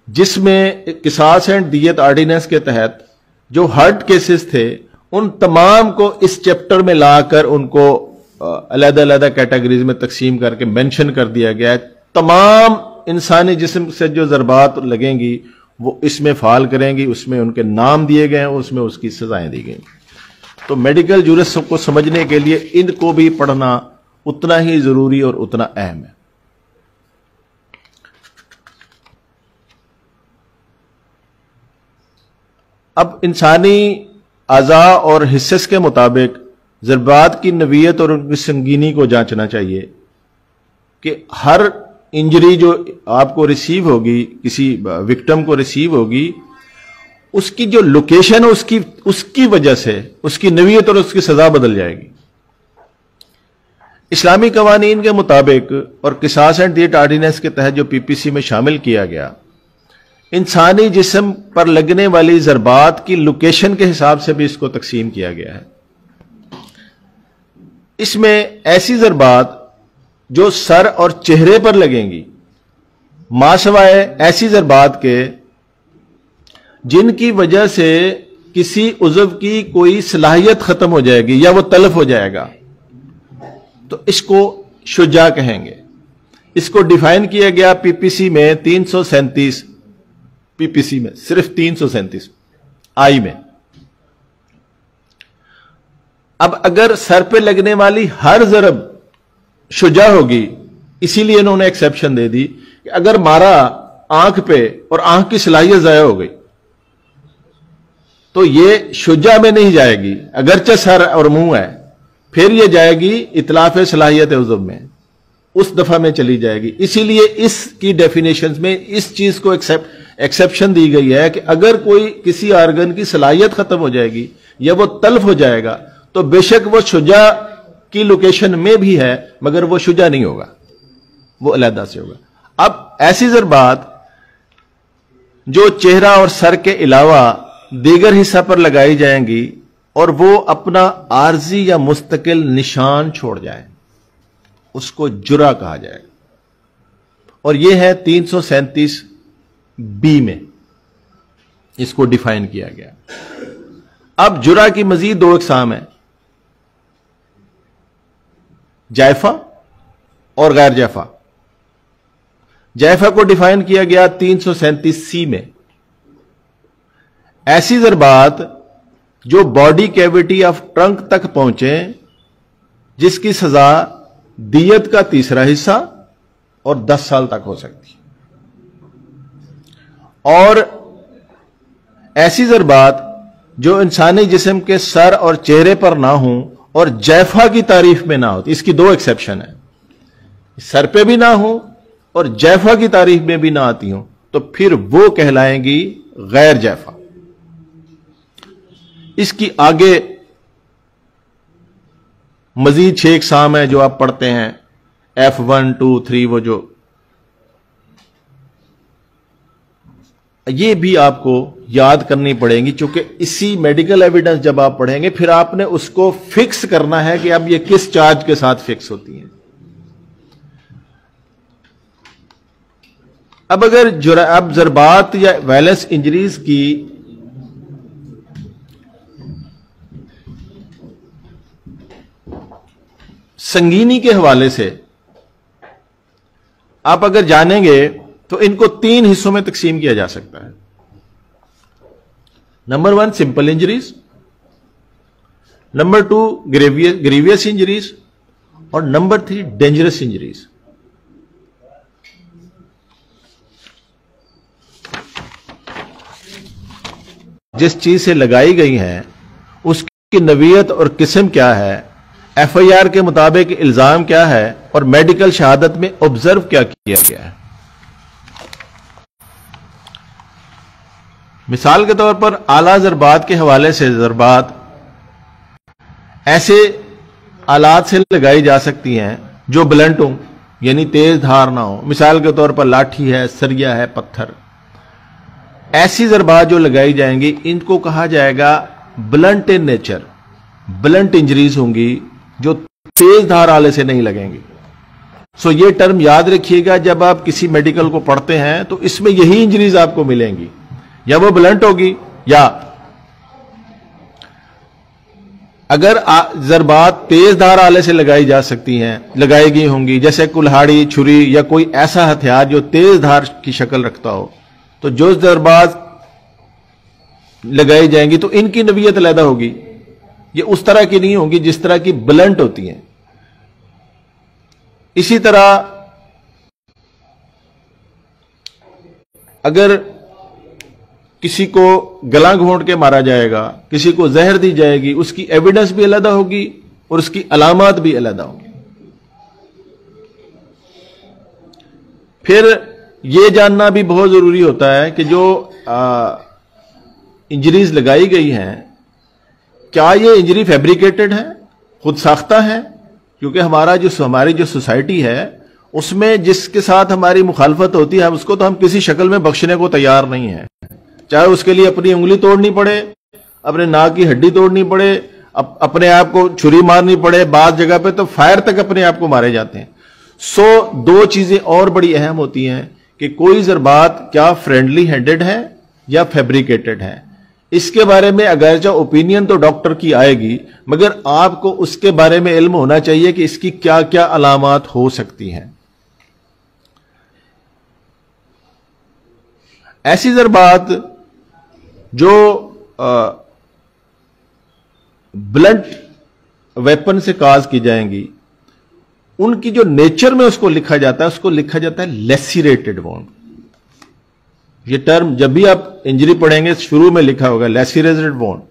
جس میں قصاص اینڈ دیت آرڈیننس کے تحت جو ہرٹ کیسز تھے ان تمام کو اس چیپٹر میں لا کر ان کو علیحدہ علیحدہ کیٹیگریز میں تقسیم کر کے مینشن کر دیا گیا ہے. تمام انسانی جسم سے جو ضربات لگیں گی وہ اس میں فال کریں گی، اس میں ان کے نام دیے گئے ہیں، اس میں اس کی سزائیں دی گئی. تو میڈیکل جورس کو سمجھنے کے لیے ان کو بھی پڑھنا اتنا ہی ضروری اور اتنا اہم ہے. اب انسانی اعضاء اور حصص کے مطابق ضربات کی نوعیت اور ان کی سنگینی کو جانچنا چاہیے کہ ہر انجری جو آپ کو ریسیو ہوگی، کسی وکٹم کو ریسیو ہوگی، اس کی جو لوکیشن ہے اس کی وجہ سے اس کی نوعیت اور اس کی سزا بدل جائے گی. اسلامی قوانین کے مطابق اور قصاص اینڈ دیت آرڈیننس کے تحت جو پی پی سی میں شامل کیا گیا، انسانی جسم پر لگنے والی ضربات کی لوکیشن کے حساب سے بھی اس کو تقسیم کیا گیا ہے. اس میں ایسی ضربات جو سر اور چہرے پر لگیں گی، ماسوائے ایسی ضربات کے جن کی وجہ سے کسی عضو کی کوئی صلاحیت ختم ہو جائے گی یا وہ تلف ہو جائے گا، تو اس کو شجاع کہیں گے. اس کو ڈیفائن کیا گیا پی پی سی میں 337، پی پی سی میں صرف 337 آئی میں. اب اگر سر پہ لگنے والی ہر ضرب شجاع ہوگی، اسی لیے انہوں نے ایکسیپشن دے دی کہ اگر مارا آنکھ پہ اور آنکھ کی صلاحیت ضائع ہو گئی تو یہ شجاع میں نہیں جائے گی، اگرچہ سر اور منہ ہے، پھر یہ جائے گی اتلاف صلاحیت عضو میں، اس دفعہ میں چلی جائے گی. اسی لیے اس کی ڈیفینیشنز میں اس چیز کو ایکسیپشن دی گئی ہے کہ اگر کوئی کسی آرگن کی صلاحیت ختم ہو جائے گی یا وہ تلف ہو جائے گا تو بے شک وہ شجاع کی لوکیشن میں بھی ہے، مگر وہ شجاع نہیں ہوگا، وہ علیحدہ سے ہوگا. اب ایسی ضربات جو چہرہ اور سر کے علاوہ دیگر حصہ پر لگائی جائیں گی اور وہ اپنا عارضی یا مستقل نشان چھوڑ جائیں، اس کو جرح کہا جائے گا. اور یہ ہے 337 بی میں اس کو ڈیفائن کیا گیا. اب جرح کی مزید 2 اقسام ہیں، جائفہ اور غیر جائفہ. جائفہ کو ڈیفائن کیا گیا 337 سی میں. ایسی ضربات جو باڈی کیویٹی آف ٹرنک تک پہنچیں، جس کی سزا دیت کا تیسرا حصہ اور 10 سال تک ہو سکتی. اور ایسی ضربات جو انسانی جسم کے سر اور چہرے پر نہ ہوں اور جائفہ کی تعریف میں نہ ہوتی. اس کی 2 ایکسیپشن ہیں، سر پہ بھی نہ ہوں اور جائفہ کی تعریف میں بھی نہ آتی ہوں، تو پھر وہ کہلائیں گی غیر جائفہ. اس کی آگے مزید 6 اقسام ہیں جو آپ پڑھتے ہیں، F1 2 3، وہ جو یہ بھی آپ کو یاد کرنی پڑیں گی، چونکہ اسی میڈیکل ایویڈنس جب آپ پڑھیں گے پھر آپ نے اس کو فکس کرنا ہے کہ اب یہ کس چارج کے ساتھ فکس ہوتی ہیں. اب اگر اب ضربات یا وائلنس انجریز کی سنگینی کے حوالے سے آپ اگر جانیں گے تو ان کو 3 حصوں میں تقسیم کیا جا سکتا ہے. Number 1 simple injuries, number 2 grievous injuries, اور نمبر 3 ڈینجرس انجریز. جس چیز سے لگائی گئی ہیں اس کی نوعیت اور قسم کیا ہے، ایف آئی آر کے مطابق الزام کیا ہے، اور میڈیکل شہادت میں آبزرو کیا کیا گیا ہے. مثال کے طور پر اعلیٰ ضربات کے حوالے سے ضربات ایسے آلات سے لگائی جا سکتی ہیں جو بلنٹ ہوں، یعنی تیز دھار نہ ہو. مثال کے طور پر لاٹھی ہے، سریا ہے، پتھر. ایسی ضربات جو لگائی جائیں گی ان کو کہا جائے گا blunt in nature. Blunt injuries ہوں گی جو تیز دھار آلے سے نہیں لگیں گی. سو یہ ٹرم یاد رکھیے گا جب آپ کسی میڈیکل کو پڑھتے ہیں تو اس میں یہی انجریز آپ کو ملیں گی، یا وہ بلنٹ ہوگی یا اگر ضربات تیز دھار آلے سے لگائی جا سکتی ہیں، لگائی گئی ہوں گی، جیسے کلہاڑی، چھری یا کوئی ایسا ہتھیار جو تیز دھار کی شکل رکھتا ہو، تو جو ضربات لگائی جائیں گی تو ان کی نوعیت علیحدہ ہوگی. یہ اس طرح کی نہیں ہوگی جس طرح کی بلنٹ ہوتی ہیں. اسی طرح اگر کسی کو گلا گھونٹ کے مارا جائے گا، کسی کو زہر دی جائے گی، اس کی ایویڈنس بھی علیحدہ ہوگی اور اس کی علامات بھی علیحدہ ہوں گی. پھر یہ جاننا بھی بہت ضروری ہوتا ہے کہ جو انجریز لگائی گئی ہیں کیا یہ انجری فیبریکیٹڈ ہے، خود ساختہ ہے؟ کیونکہ ہماری جو سوسائٹی ہے اس میں جس کے ساتھ ہماری مخالفت ہوتی ہے اس کو تو ہم کسی شکل میں بخشنے کو تیار نہیں ہیں، چاہے اس کے لیے اپنی انگلی توڑنی پڑے، اپنے ناک کی ہڈی توڑنی پڑے، اپنے آپ کو چھری مارنی پڑے، بعض جگہ پہ تو فائر تک اپنے آپ کو مارے جاتے ہیں. سو دو چیزیں اور بڑی اہم ہوتی ہیں کہ کوئی ضربات کیا فرینڈلی ہینڈڈ ہے یا فیبریکیٹڈ ہے. اس کے بارے میں اگرچہ اوپینین تو ڈاکٹر کی آئے گی، مگر آپ کو اس کے بارے میں علم ہونا چاہیے کہ اس کی کیا کیا علامات ہو سکتی ہیں. ایسی ضربات جو بلنٹ ویپن سے کاز کی جائیں گی ان کی جو نیچر میں اس کو لکھا جاتا ہے اس کو لکھا جاتا ہے لیسیریٹڈ وونڈ. یہ ٹرم جب بھی آپ انجری پڑھیں گے شروع میں لکھا ہوگا لیسیریٹڈ وونڈ.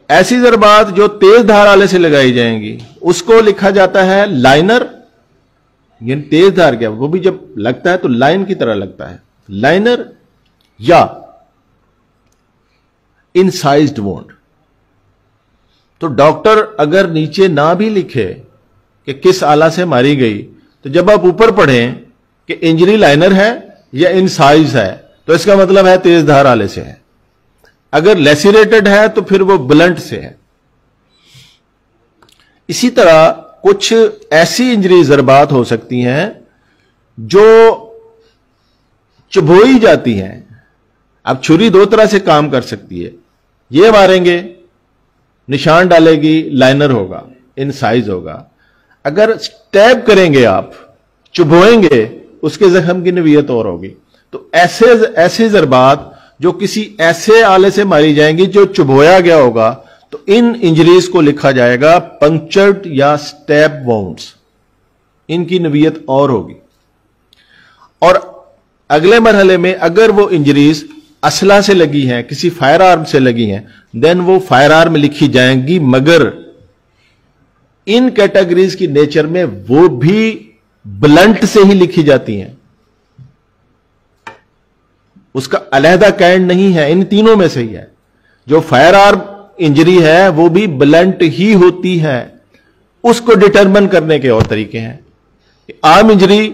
ایسی ضربات جو تیز دھار آلے سے لگائی جائیں گی اس کو لکھا جاتا ہے لائنر. یعنی تیز دھار کیا، وہ بھی جب لگتا ہے تو لائن کی طرح لگتا ہے، لائنر یا انسائزڈ وونڈ. تو ڈاکٹر اگر نیچے نہ بھی لکھے کہ کس آلہ سے ماری گئی، تو جب آپ اوپر پڑھیں کہ انجری لائنر ہے یا انسائز ہے تو اس کا مطلب ہے تیز دھار آلے سے ہے. اگر لیسیریٹڈ ہے تو پھر وہ بلنٹ سے ہے. اسی طرح کچھ ایسی انجری ضربات ہو سکتی ہیں جو چبھوئی جاتی ہیں. اب چھری دو طرح سے کام کر سکتی ہے، یہ ماریں گے نشان ڈالے گی لائنر ہوگا، انسائز ہوگا. اگر سٹیب کریں گے آپ، چبھوئیں گے، اس کے زخم کی نوعیت اور ہوگی. تو ایسے ضربات جو کسی ایسے آلے سے ماری جائیں گی جو چبھویا گیا ہوگا تو ان انجریز کو لکھا جائے گا پنکچرڈ یا سٹیب وونڈز. ان کی نوعیت اور ہوگی. اور اگلے مرحلے میں اگر وہ انجریز اسلحہ سے لگی ہیں، کسی فائر آرم سے لگی ہیں، دین وہ فائر آرم میں لکھی جائیں گی. مگر ان کیٹیگریز کی نیچر میں وہ بھی بلنٹ سے ہی لکھی جاتی ہیں، اس کا علیحدہ کائنڈ نہیں ہے، ان تینوں میں سے ہی ہے. جو فائر آرم انجری ہے وہ بھی بلنٹ ہی ہوتی ہے. اس کو ڈٹرمن کرنے کے اور طریقے ہیں. عام انجری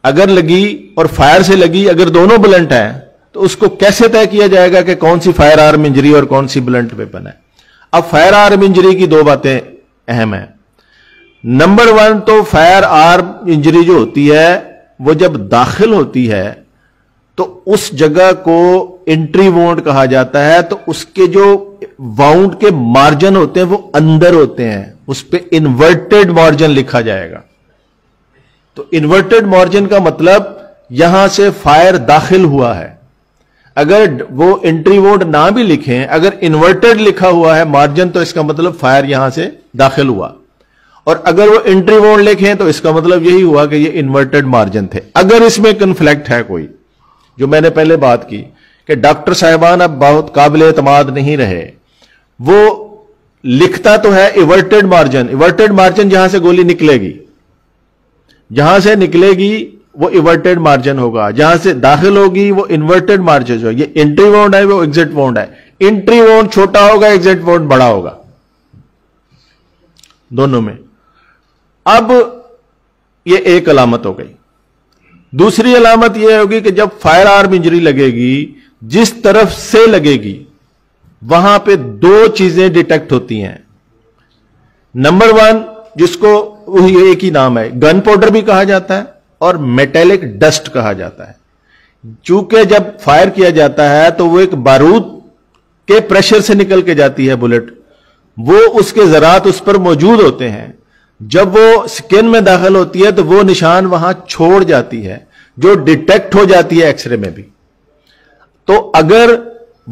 اگر لگی اور فائر سے لگی، اگر دونوں بلنٹ ہیں تو اس کو کیسے طے کیا جائے گا کہ کون سی فائر آرم انجری اور کون سی بلنٹ ویپن ہے؟ اب فائر آرم انجری کی دو باتیں اہم ہیں. نمبر 1 تو فائر آرم انجری جو ہوتی ہے وہ جب داخل ہوتی ہے تو اس جگہ کو انٹری وونڈ کہا جاتا ہے. تو اس کے جو وانڈ کے مارجن ہوتے ہیں وہ اندر ہوتے ہیں، اس پہ انورٹڈ مارجن لکھا جائے گا. تو انورٹڈ مارجن کا مطلب یہاں سے فائر داخل ہوا ہے. اگر وہ انٹری وونڈ نہ بھی لکھیں، اگر انورٹڈ لکھا ہوا ہے مارجن تو اس کا مطلب فائر یہاں سے داخل ہوا. اور اگر وہ انٹری وونڈ لکھیں تو اس کا مطلب یہی ہوا کہ یہ انورٹڈ مارجن تھے. اگر اس میں کنفلکٹ ہے کوئی، جو میں نے پہلے بات کی کہ ڈاکٹر صاحبان اب بہت قابل اعتماد نہیں رہے، وہ لکھتا تو ہے ایورٹڈ مارجن. ایورٹڈ مارجن جہاں سے گولی نکلے گی، جہاں سے نکلے گی وہ ایورٹڈ مارجن ہوگا, جہاں سے داخل ہوگی وہ انورٹڈ مارجن جو یہ انٹری وونڈ ہے وہ ایگزٹ وونڈ ہے. انٹری وونڈ چھوٹا ہوگا, ایگزٹ وونڈ بڑا ہوگا دونوں میں. اب یہ ایک علامت ہو گئی. دوسری علامت یہ ہوگی کہ جب فائر آرم انجری لگے گی, جس طرف سے لگے گی وہاں پہ دو چیزیں ڈیٹیکٹ ہوتی ہیں. نمبر ون, جس کو وہی ایک ہی نام ہے, گن پاؤڈر بھی کہا جاتا ہے اور میٹیلک ڈسٹ کہا جاتا ہے. چونکہ جب فائر کیا جاتا ہے تو وہ ایک بارود کے پریشر سے نکل کے جاتی ہے بلٹ, وہ اس کے ذرات اس پر موجود ہوتے ہیں. جب وہ سکن میں داخل ہوتی ہے تو وہ نشان وہاں چھوڑ جاتی ہے, جو ڈیٹیکٹ ہو جاتی ہے ایکس رے میں بھی. تو اگر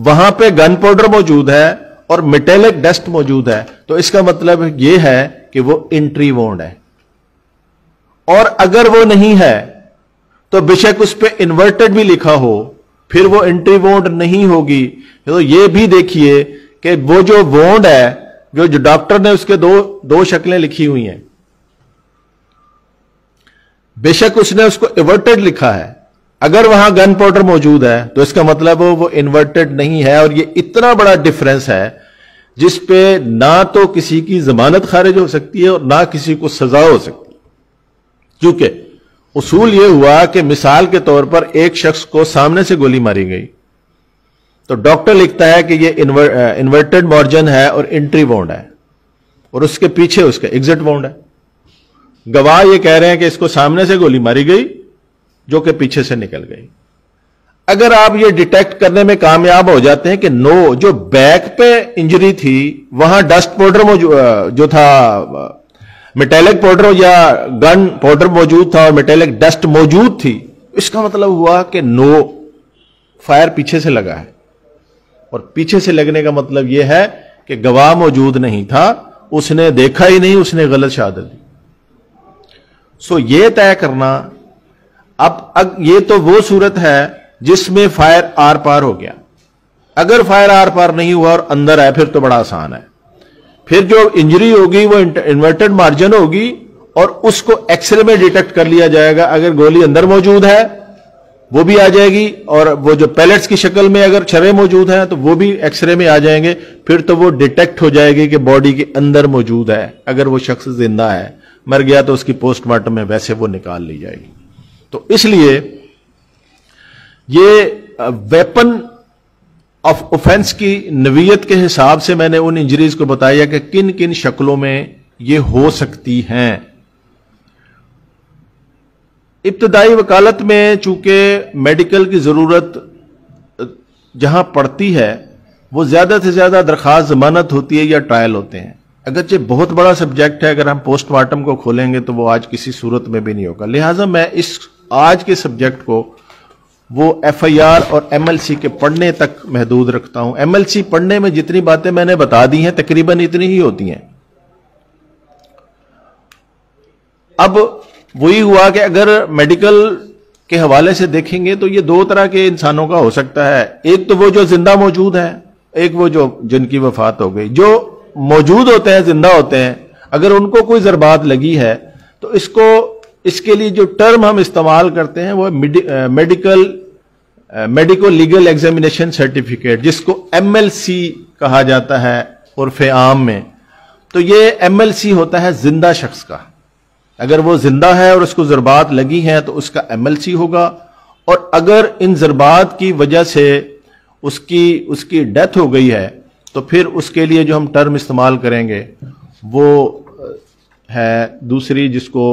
وہاں پہ گن پاؤڈر موجود ہے اور میٹیلک ڈسٹ موجود ہے تو اس کا مطلب یہ ہے کہ وہ انٹری وونڈ ہے. اور اگر وہ نہیں ہے تو بے شک اس پہ انورٹڈ بھی لکھا ہو, پھر وہ انٹری وونڈ نہیں ہوگی. تو یہ بھی دیکھیے کہ وہ جو وونڈ ہے, جو ڈاکٹر نے اس کے دو شکلیں لکھی ہوئی ہیں, بے شک اس نے اس کو ایورٹڈ لکھا ہے, اگر وہاں گن پاؤڈر موجود ہے تو اس کا مطلب وہ انورٹڈ نہیں ہے. اور یہ اتنا بڑا ڈفرنس ہے جس پہ نہ تو کسی کی ضمانت خارج ہو سکتی ہے اور نہ کسی کو سزا ہو سکتی. کیونکہ اصول یہ ہوا کہ مثال کے طور پر ایک شخص کو سامنے سے گولی ماری گئی تو ڈاکٹر لکھتا ہے کہ یہ انورٹڈ مارجن ہے اور انٹری وونڈ ہے, اور اس کے پیچھے اس کا ایگزٹ وونڈ ہے. گواہ یہ کہہ رہے ہیں کہ اس کو سامنے سے گولی ماری گئی جو کہ پیچھے سے نکل گئی. اگر آپ یہ ڈیٹیکٹ کرنے میں کامیاب ہو جاتے ہیں کہ نو, جو بیک پہ انجری تھی وہاں ڈسٹ پاؤڈر جو تھا, میٹیلک پاؤڈر یا گن پاؤڈر موجود تھا اور میٹیلک ڈسٹ موجود تھی, اس کا مطلب ہوا کہ نو, فائر پیچھے سے لگا ہے. اور پیچھے سے لگنے کا مطلب یہ ہے کہ گواہ موجود نہیں تھا, اس نے دیکھا ہی نہیں, اس نے غلط شہادت دی. سو یہ طے کرنا, اب یہ تو وہ صورت ہے جس میں فائر آر پار ہو گیا. اگر فائر آر پار نہیں ہوا اور اندر ہے پھر تو بڑا آسان ہے. پھر جو انجری ہوگی وہ انورٹڈ مارجن ہوگی اور اس کو ایکس رے میں ڈیٹیکٹ کر لیا جائے گا. اگر گولی اندر موجود ہے وہ بھی آ جائے گی, اور وہ جو پیلٹس کی شکل میں اگر چھرے موجود ہیں تو وہ بھی ایکس رے میں آ جائیں گے. پھر تو وہ ڈیٹیکٹ ہو جائے گی کہ باڈی کے اندر موجود ہے. اگر وہ شخص زندہ ہے, مر گیا تو اس کی پوسٹ مارٹم میں ویسے وہ نکال لی جائے گی. تو اس لیے یہ ویپن آف اوفینس کی نوعیت کے حساب سے میں نے ان انجریز کو بتایا کہ کن کن شکلوں میں یہ ہو سکتی ہیں. ابتدائی وکالت میں چونکہ میڈیکل کی ضرورت جہاں پڑتی ہے وہ زیادہ سے زیادہ درخواست ضمانت ہوتی ہے یا ٹرائل ہوتے ہیں. اگرچہ بہت بڑا سبجیکٹ ہے, اگر ہم پوسٹ مارٹم کو کھولیں گے تو وہ آج کسی صورت میں بھی نہیں ہوگا. لہٰذا میں اس آج کے سبجیکٹ کو وہ ایف آئی آر اور ایم ایل سی کے پڑھنے تک محدود رکھتا ہوں. ایم ایل سی پڑھنے میں جتنی باتیں میں نے بتا دی ہیں تقریباً اتنی ہی ہوتی ہیں. اب وہی ہوا کہ اگر میڈیکل کے حوالے سے دیکھیں گے تو یہ دو طرح کے انسانوں کا ہو سکتا ہے. ایک تو وہ جو زندہ موجود ہیں, ایک وہ جو جن کی وفات ہو گئی. جو موجود ہوتے ہیں, زندہ ہوتے ہیں, اگر ان کو کوئی ضربات لگی ہے تو اس کے لیے جو ٹرم ہم استعمال کرتے ہیں وہ میڈیکو لیگل ایگزامینیشن سرٹیفکیٹ, جس کو ایم ایل سی کہا جاتا ہے عرف عام میں. تو یہ ایم ایل سی ہوتا ہے زندہ شخص کا. اگر وہ زندہ ہے اور اس کو ضربات لگی ہیں تو اس کا ایم ایل سی ہوگا, اور اگر ان ضربات کی وجہ سے اس کی ڈیتھ ہو گئی ہے تو پھر اس کے لیے جو ہم ٹرم استعمال کریں گے وہ ہے دوسری, جس کو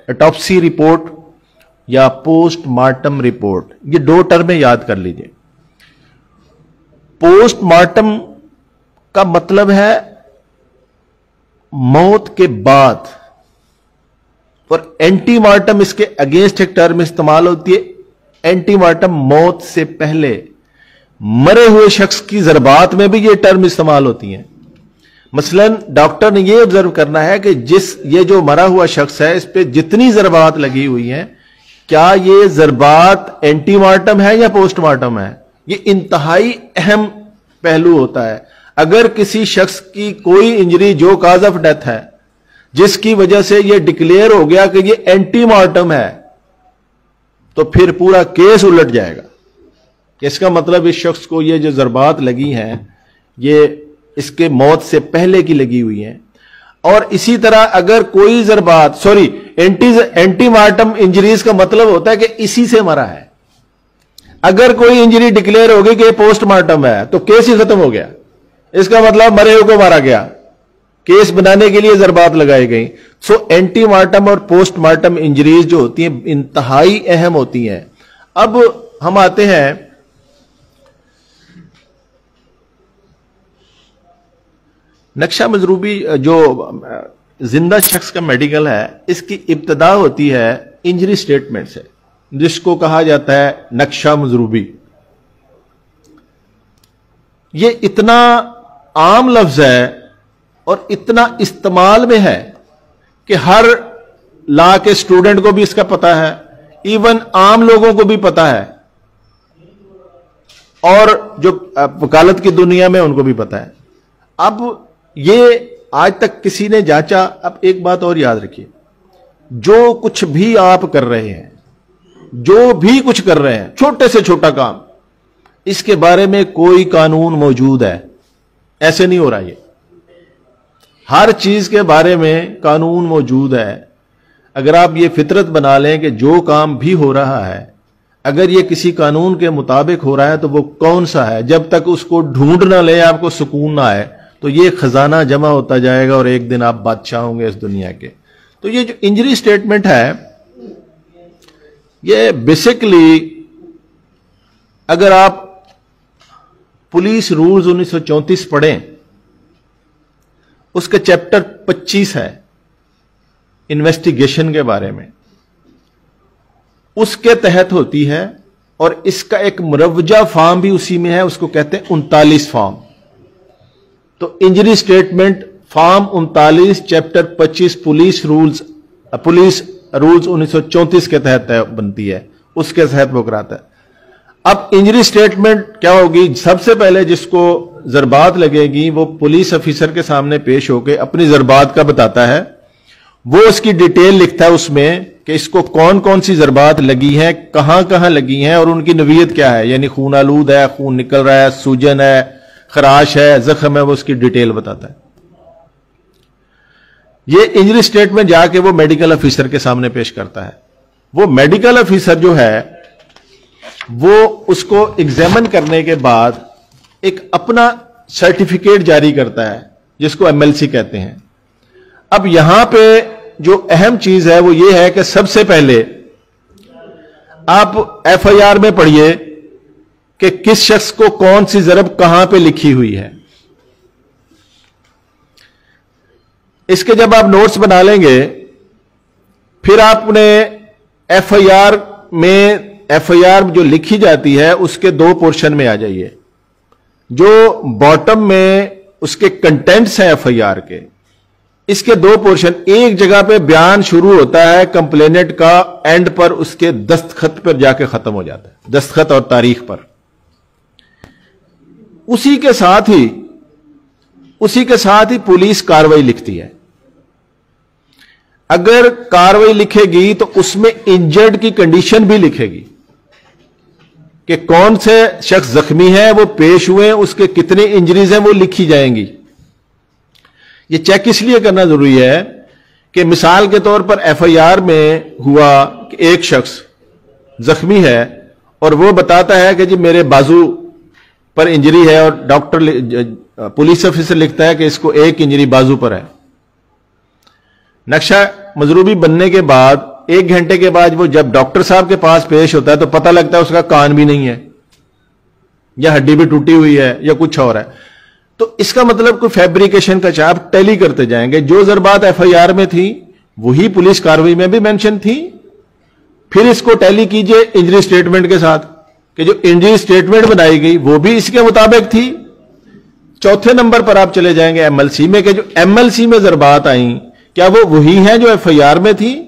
اٹاپسی رپورٹ یا پوسٹ مارٹم رپورٹ. یہ دو ٹرمیں یاد کر لیجئے. پوسٹ مارٹم کا مطلب ہے موت کے بعد, اور اینٹی مارٹم اس کے اگینسٹ ایک ٹرم استعمال ہوتی ہے, اینٹی مارٹم موت سے پہلے. مرے ہوئے شخص کی ضربات میں بھی یہ ٹرم استعمال ہوتی ہیں. مثلا ڈاکٹر نے یہ آبزرو کرنا ہے کہ یہ جو مرا ہوا شخص ہے اس پہ جتنی ضربات لگی ہوئی ہیں, کیا یہ ضربات اینٹی مارٹم ہے یا پوسٹ مارٹم ہے. یہ انتہائی اہم پہلو ہوتا ہے. اگر کسی شخص کی کوئی انجری جو کاز آف ڈیتھ ہے جس کی وجہ سے یہ ڈکلیئر ہو گیا کہ یہ اینٹی مارٹم ہے، تو پھر پورا کیس الٹ جائے گا. اس کا مطلب اس شخص کو یہ جو ضربات لگی ہیں یہ اس کے موت سے پہلے کی لگی ہوئی ہیں. اور اسی طرح اگر کوئی ضربات اینٹی مارٹم انجریز کا مطلب ہوتا ہے کہ اسی سے مرا ہے. اگر کوئی انجری ڈکلیئر ہوگی کہ یہ پوسٹ مارٹم ہے تو کیس ہی ختم ہو گیا. اس کا مطلب مرے ہوئے کو مارا گیا، کیس بنانے کے لیے ضربات لگائی گئی. سو اینٹی مارٹم اور پوسٹ مارٹم انجریز جو ہوتی ہیں انتہائی اہم ہوتی ہیں. اب ہم آتے ہیں نقشہ مضروبی جو زندہ شخص کا میڈیکل ہے، اس کی ابتدا ہوتی ہے انجری سٹیٹمنٹ سے، جس کو کہا جاتا ہے نقشہ مضروبی. یہ اتنا عام لفظ ہے اور اتنا استعمال میں ہے کہ ہر لا کے اسٹوڈنٹ کو بھی اس کا پتا ہے، ایون عام لوگوں کو بھی پتا ہے، اور جو وکالت کی دنیا میں ان کو بھی پتا ہے. اب یہ آج تک کسی نے جانچا. اب ایک بات اور یاد رکھیے، جو کچھ بھی آپ کر رہے ہیں، جو بھی کچھ کر رہے ہیں، چھوٹے سے چھوٹا کام، اس کے بارے میں کوئی قانون موجود ہے؟ ایسے نہیں ہو رہا. یہ ہر چیز کے بارے میں قانون موجود ہے. اگر آپ یہ فطرت بنا لیں کہ جو کام بھی ہو رہا ہے اگر یہ کسی قانون کے مطابق ہو رہا ہے تو وہ کون سا ہے، جب تک اس کو ڈھونڈ نہ لیں آپ کو سکون نہ آئے تو یہ خزانہ جمع ہوتا جائے گا اور ایک دن آپ بادشاہ ہوں گے اس دنیا کے. تو یہ جو انجری سٹیٹمنٹ ہے یہ بیسیکلی اگر آپ پولیس رولز 1934 پڑھیں، اس کا چیپٹر 25 ہے انویسٹیگیشن کے بارے میں، اس کے تحت ہوتی ہے. اور اس کا ایک مروجہ فارم بھی اسی میں ہے، اس کو کہتے ہیں 39 فارم. تو injury statement form 39 chapter 25 police rules 1934 کے تحت بنتی ہے، اس کے تحت وہ کراتا ہے. اب انجری سٹیٹمنٹ کیا ہوگی؟ سب سے پہلے جس کو ضربات لگے گی وہ پولیس افیسر کے سامنے پیش ہو کے اپنی ضربات کا بتاتا ہے. وہ اس کی ڈیٹیل لکھتا ہے اس میں کہ اس کو کون کون سی ضربات لگی ہیں، کہاں کہاں لگی ہیں، اور ان کی نوعیت کیا ہے، یعنی خون آلود ہے، خون نکل رہا ہے، سوجن ہے، خراش ہے، زخم ہے، وہ اس کی ڈیٹیل بتاتا ہے. یہ انجری سٹیٹمنٹ جا کے وہ میڈیکل افیسر کے سامنے پیش کرتا ہے. وہ میڈیکل افیسر جو ہے وہ اس کو ایگزامن کرنے کے بعد ایک اپنا سرٹیفکیٹ جاری کرتا ہے جس کو MLC کہتے ہیں. اب یہاں پہ جو اہم چیز ہے وہ یہ ہے کہ سب سے پہلے آپ FIR میں پڑھیے کہ کس شخص کو کون سی ضرب کہاں پہ لکھی ہوئی ہے. اس کے جب آپ نوٹس بنا لیں گے پھر آپ نے FIR جو لکھی جاتی ہے اس کے 2 پورشن میں آ جائیے. جو باٹم میں اس کے کنٹینٹس ہیں FIR کے، اس کے 2 پورشن، ایک جگہ پہ بیان شروع ہوتا ہے کمپلینٹ کا، اینڈ پر اس کے دستخط پر جا کے ختم ہو جاتا ہے، دستخط اور تاریخ پر. اسی کے ساتھ ہی پولیس کاروائی لکھتی ہے. اگر کاروائی لکھے گی تو اس میں انجرڈ کی کنڈیشن بھی لکھے گی کہ کون سے شخص زخمی ہے، وہ پیش ہوئے، اس کے کتنے انجریز ہیں، وہ لکھی جائیں گی. یہ چیک اس لیے کرنا ضروری ہے کہ مثال کے طور پر FIR میں ہوا کہ ایک شخص زخمی ہے اور وہ بتاتا ہے کہ جی میرے بازو پر انجری ہے، اور ڈاکٹر پولیس افیسر لکھتا ہے کہ اس کو 1 انجری بازو پر ہے. نقشہ مضروبی بننے کے بعد 1 گھنٹے کے بعد وہ جب ڈاکٹر صاحب کے پاس پیش ہوتا ہے تو پتہ لگتا ہے اس کا کان بھی نہیں ہے، یا ہڈی بھی ٹوٹی ہوئی ہے، یا کچھ اور ہے. تو اس کا مطلب کوئی فیبریکیشن کا چاپ ٹیلی کرتے جائیں گے. جو ضربات FIR میں تھی وہی پولیس کاروائی میں بھی مینشن تھی. پھر اس کو ٹیلی کیجئے انجری سٹیٹمنٹ کے ساتھ کہ جو انجری سٹیٹمنٹ بنائی گئی وہ بھی اس کے مطابق تھی. چوتھے نمبر پر آپ چلے جائیں گے MLC میں کہ جو MLC میں ضربات آئیں کیا وہ وہی ہیں جو FIR میں تھی،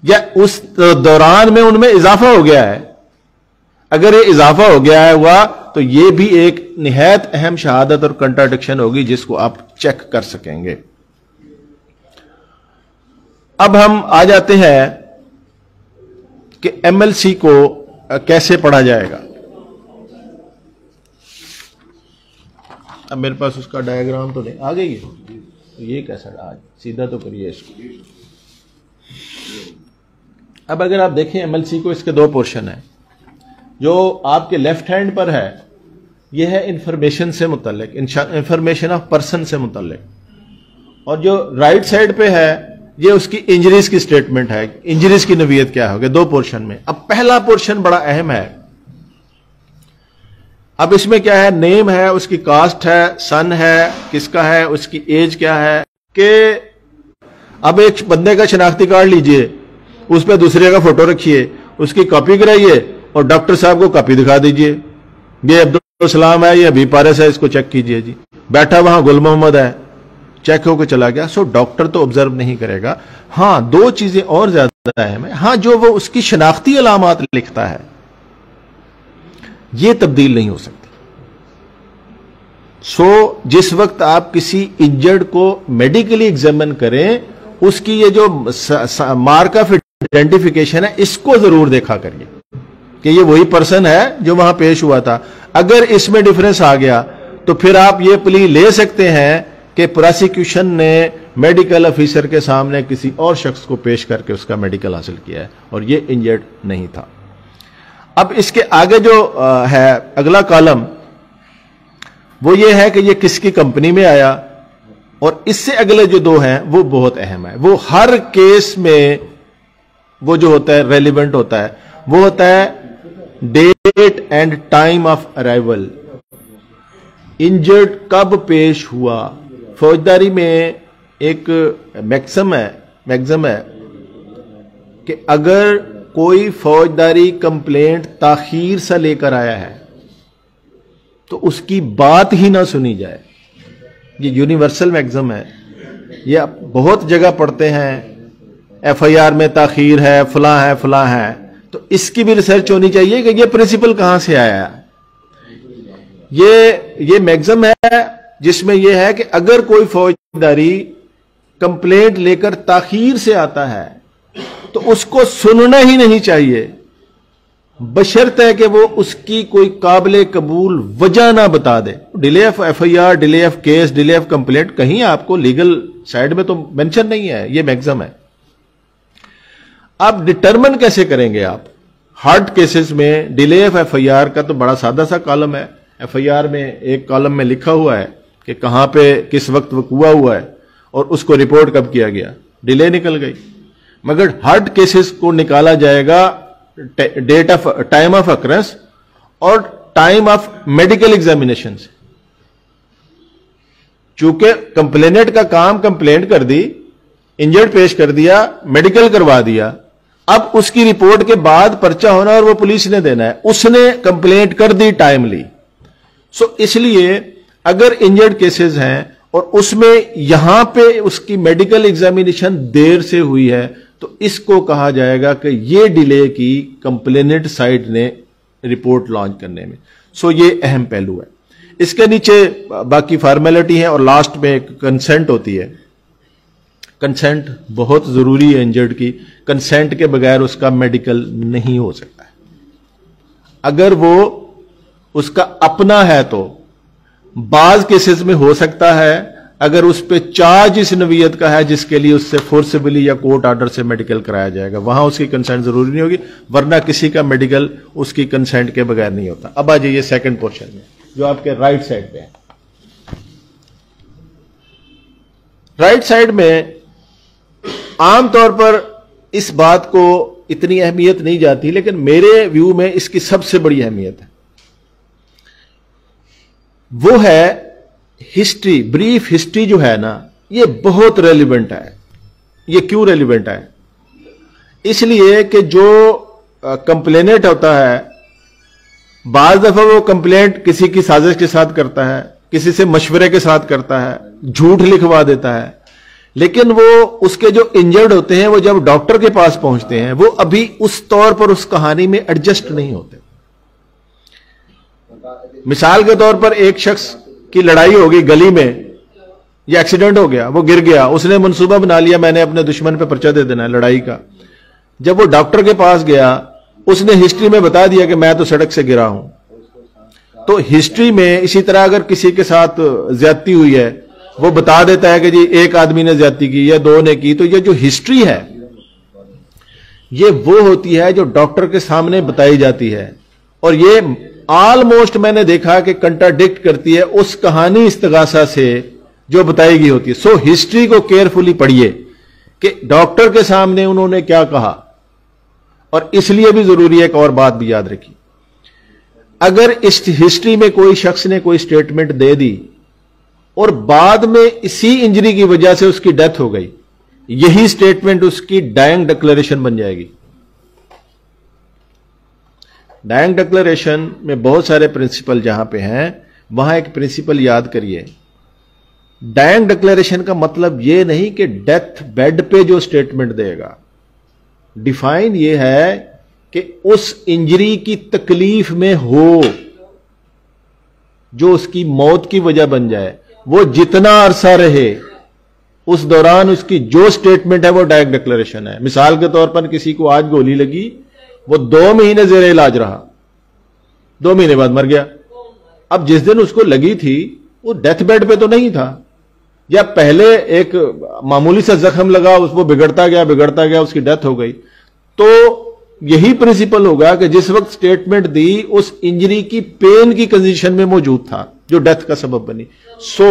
یا اس دوران میں ان میں اضافہ ہو گیا ہے. اگر یہ اضافہ ہو گیا ہے ہوا تو یہ بھی ایک نہایت اہم شہادت اور کنٹراڈکشن ہوگی جس کو آپ چیک کر سکیں گے. اب ہم آ جاتے ہیں کہ MLC کو کیسے پڑھا جائے گا. اب میرے پاس اس کا ڈائیگرام تو نہیں آ گئی ہے. یہ کیسا آج سیدھا تو کریے اس کو. اب اگر آپ دیکھیں MLC کو، اس کے دو پورشن ہیں. جو آپ کے لیفٹ ہینڈ پر ہے یہ ہے انفارمیشن سے متعلق، انفارمیشن آف پرسن سے متعلق، اور جو رائٹ سائڈ پہ ہے یہ اس کی انجریز کی سٹیٹمنٹ ہے، انجریز کی نوعیت کیا ہوگی. دو پورشن میں. اب پہلا پورشن بڑا اہم ہے. اب اس میں کیا ہے؟ نیم ہے، اس کی کاسٹ ہے، سن ہے، کس کا ہے، اس کی ایج کیا ہے. کہ اب ایک بندے کا شناختی کارڈ لیجئے، اس پہ دوسرے کا فوٹو رکھیے، اس کی کاپی کرائیے اور ڈاکٹر صاحب کو کاپی دکھا دیجئے. یہ عبدالسلام ہے، یہ ابھی پارس ہے، اس کو چیک کیجئے. جی بیٹھا وہاں گل محمد ہے، چیک ہو کے چلا گیا. سو ڈاکٹر تو آبزرو نہیں کرے گا. ہاں دو چیزیں اور زیادہ اہم ہیں. ہاں جو وہ اس کی شناختی علامات لکھتا ہے یہ تبدیل نہیں ہو سکتی. سو جس وقت آپ کسی انجرڈ کو میڈیکلی ایگزامن کریں، اس کی یہ جو مارک آف آئیڈینٹیفیکیشن ہے اس کو ضرور دیکھا کریے کہ یہ وہی پرسن ہے جو وہاں پیش ہوا تھا. اگر اس میں ڈفرنس آ گیا تو پھر آپ یہ پلی لے سکتے ہیں کہ پراسیکیوشن نے میڈیکل افیسر کے سامنے کسی اور شخص کو پیش کر کے اس کا میڈیکل حاصل کیا ہے اور یہ انجرڈ نہیں تھا. اب اس کے آگے جو ہے اگلا کالم وہ یہ ہے کہ یہ کس کی کمپنی میں آیا، اور اس سے اگلے جو دو ہیں وہ بہت اہم ہے. وہ ہر کیس میں وہ جو ہوتا ہے ریلیونٹ ہوتا ہے، وہ ہوتا ہے date and time of arrival. Injured کب پیش ہوا. فوجداری میں ایک میکسم ہے کہ اگر کوئی فوجداری کمپلینٹ تاخیر سے لے کر آیا ہے تو اس کی بات ہی نہ سنی جائے. یہ یونیورسل میکسم ہے. یہ آپ بہت جگہ پڑھتے ہیں، FIR میں تاخیر ہے، فلاں ہے. تو اس کی بھی ریسرچ ہونی چاہیے کہ یہ پرنسپل کہاں سے آیا ہے. یہ میکسم ہے جس میں یہ ہے کہ اگر کوئی فوجداری کمپلینٹ لے کر تاخیر سے آتا ہے تو اس کو سننا ہی نہیں چاہیے، بشرطے کہ وہ اس کی کوئی قابل قبول وجہ نہ بتا دے. Delay of FIR، delay of case, delay of complaint کہیں آپ کو لیگل سائڈ میں تو مینشن نہیں ہے. یہ میکسم ہے. آپ ڈٹرمن کیسے کریں گے؟ آپ ہارڈ کیسز میں ڈیلے آف FIR کا تو بڑا سادہ سا کالم ہے. FIR میں ایک کالم میں لکھا ہوا ہے کہ کہاں پہ کس وقت وقوع ہوا ہے اور اس کو رپورٹ کب کیا گیا. ڈیلے نکل گئی. مگر ہارڈ کیسز کو نکالا جائے گا date of time of occurrence اور ٹائم آف میڈیکل ایگزامینیشن سے. چونکہ کمپلینٹ کا کام کمپلینٹ کر دی، انجرڈ پیش کر دیا، میڈیکل کروا دیا، اب اس کی رپورٹ کے بعد پرچہ ہونا اور وہ پولیس نے دینا ہے. اس نے کمپلینٹ کر دی ٹائملی. سو اس لیے اگر انجرڈ کیسز ہیں اور اس میں یہاں پہ اس کی میڈیکل ایگزامینیشن دیر سے ہوئی ہے تو اس کو کہا جائے گا کہ یہ ڈیلے کی کمپلینٹ سائٹ نے رپورٹ لانچ کرنے میں. سو یہ اہم پہلو ہے. اس کے نیچے باقی فارمیلٹی ہے اور لاسٹ میں ایک کنسنٹ ہوتی ہے. کنسنٹ بہت ضروری ہے انجرڈ کی. کنسنٹ کے بغیر اس کا میڈیکل نہیں ہو سکتا ہے. اگر وہ اس کا اپنا ہے تو بعض کیسز میں ہو سکتا ہے، اگر اس پہ چارج اس نوعیت کا ہے جس کے لیے اس سے فورسبلی یا کورٹ آرڈر سے میڈیکل کرایا جائے گا، وہاں اس کی کنسنٹ ضروری نہیں ہوگی، ورنہ کسی کا میڈیکل اس کی کنسنٹ کے بغیر نہیں ہوتا. اب آ جائیے سیکنڈ پورشن میں جو آپ کے رائٹ سائڈ پہ ہے. رائٹ سائڈ میں عام طور پر اس بات کو اتنی اہمیت نہیں جاتی، لیکن میرے ویو میں اس کی سب سے بڑی اہمیت ہے. وہ ہے ہسٹری. بریف ہسٹری جو ہے نا یہ بہت ریلیونٹ ہے. یہ کیوں ریلیونٹ ہے؟ اس لیے کہ جو کمپلینٹ ہوتا ہے بعض دفعہ وہ کمپلینٹ کسی کی سازش کے ساتھ کرتا ہے، کسی سے مشورے کے ساتھ کرتا ہے، جھوٹ لکھوا دیتا ہے، لیکن وہ اس کے جو انجرڈ ہوتے ہیں وہ جب ڈاکٹر کے پاس پہنچتے ہیں وہ ابھی اس طور پر اس کہانی میں ایڈجسٹ نہیں ہوتے. مثال کے طور پر ایک شخص کی لڑائی ہوگی گلی میں یا ایکسیڈنٹ ہو گیا, وہ گر گیا, اس نے منصوبہ بنا لیا میں نے اپنے دشمن پہ پرچہ دے دینا ہے لڑائی کا. جب وہ ڈاکٹر کے پاس گیا, اس نے ہسٹری میں بتا دیا کہ میں تو سڑک سے گرا ہوں. تو ہسٹری میں اسی طرح اگر کسی کے ساتھ زیادتی ہوئی ہے, وہ بتا دیتا ہے کہ جی ایک آدمی نے زیادتی کی یا دو نے کی. تو یہ جو ہسٹری ہے یہ وہ ہوتی ہے جو ڈاکٹر کے سامنے بتائی جاتی ہے, اور یہ آلموسٹ میں نے دیکھا کہ کنٹراڈکٹ کرتی ہے اس کہانی استغاثہ سے جو بتائی گئی ہوتی ہے. سو ہسٹری کو کیئرفلی پڑھیے کہ ڈاکٹر کے سامنے انہوں نے کیا کہا. اور اس لیے بھی ضروری ہے ایک اور بات بھی یاد رکھیے, اگر اس ہسٹری میں کوئی شخص نے کوئی سٹیٹمنٹ دے دی اور بعد میں اسی انجری کی وجہ سے اس کی ڈیتھ ہو گئی, یہی سٹیٹمنٹ اس کی ڈائنگ ڈکلیریشن بن جائے گی. ڈائنگ ڈکلیریشن میں بہت سارے پرنسپل جہاں پہ ہیں, وہاں ایک پرنسپل یاد کریے. ڈائنگ ڈکلیریشن کا مطلب یہ نہیں کہ ڈیتھ بیڈ پہ جو سٹیٹمنٹ دے گا. ڈیفائن یہ ہے کہ اس انجری کی تکلیف میں ہو جو اس کی موت کی وجہ بن جائے, وہ جتنا عرصہ رہے اس دوران اس کی جو سٹیٹمنٹ ہے وہ ڈائنگ ڈکلیریشن ہے. مثال کے طور پر کسی کو آج گولی لگی, وہ 2 مہینے زیر علاج رہا, 2 مہینے بعد مر گیا. اب جس دن اس کو لگی تھی وہ ڈیتھ بیڈ پہ تو نہیں تھا, یا پہلے ایک معمولی سا زخم لگا, اس کو بگڑتا گیا اس کی ڈیتھ ہو گئی. تو یہی پرنسپل ہوگا کہ جس وقت سٹیٹمنٹ دی اس انجری کی پین کی کنڈیشن میں موجود تھا جو ڈیتھ کا سبب بنی. سو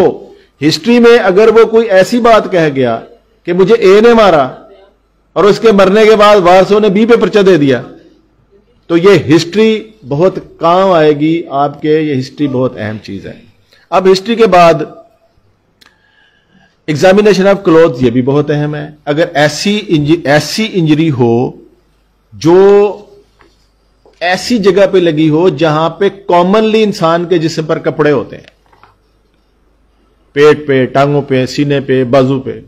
ہسٹری میں اگر وہ کوئی ایسی بات کہہ گیا کہ مجھے اے نے مارا اور اس کے مرنے کے بعد وارثوں نے بی پہ پرچہ دے دیا, تو یہ ہسٹری بہت کام آئے گی آپ کے. یہ ہسٹری بہت اہم چیز ہے. اب ہسٹری کے بعد ایگزامینیشن آف کلوتھ, یہ بھی بہت اہم ہے. اگر ایسی انجری ہو جو ایسی جگہ پہ لگی ہو جہاں پہ کامنلی انسان کے جسم پر کپڑے ہوتے ہیں, پیٹ پہ, ٹانگوں پہ, سینے پہ, بازو پہ,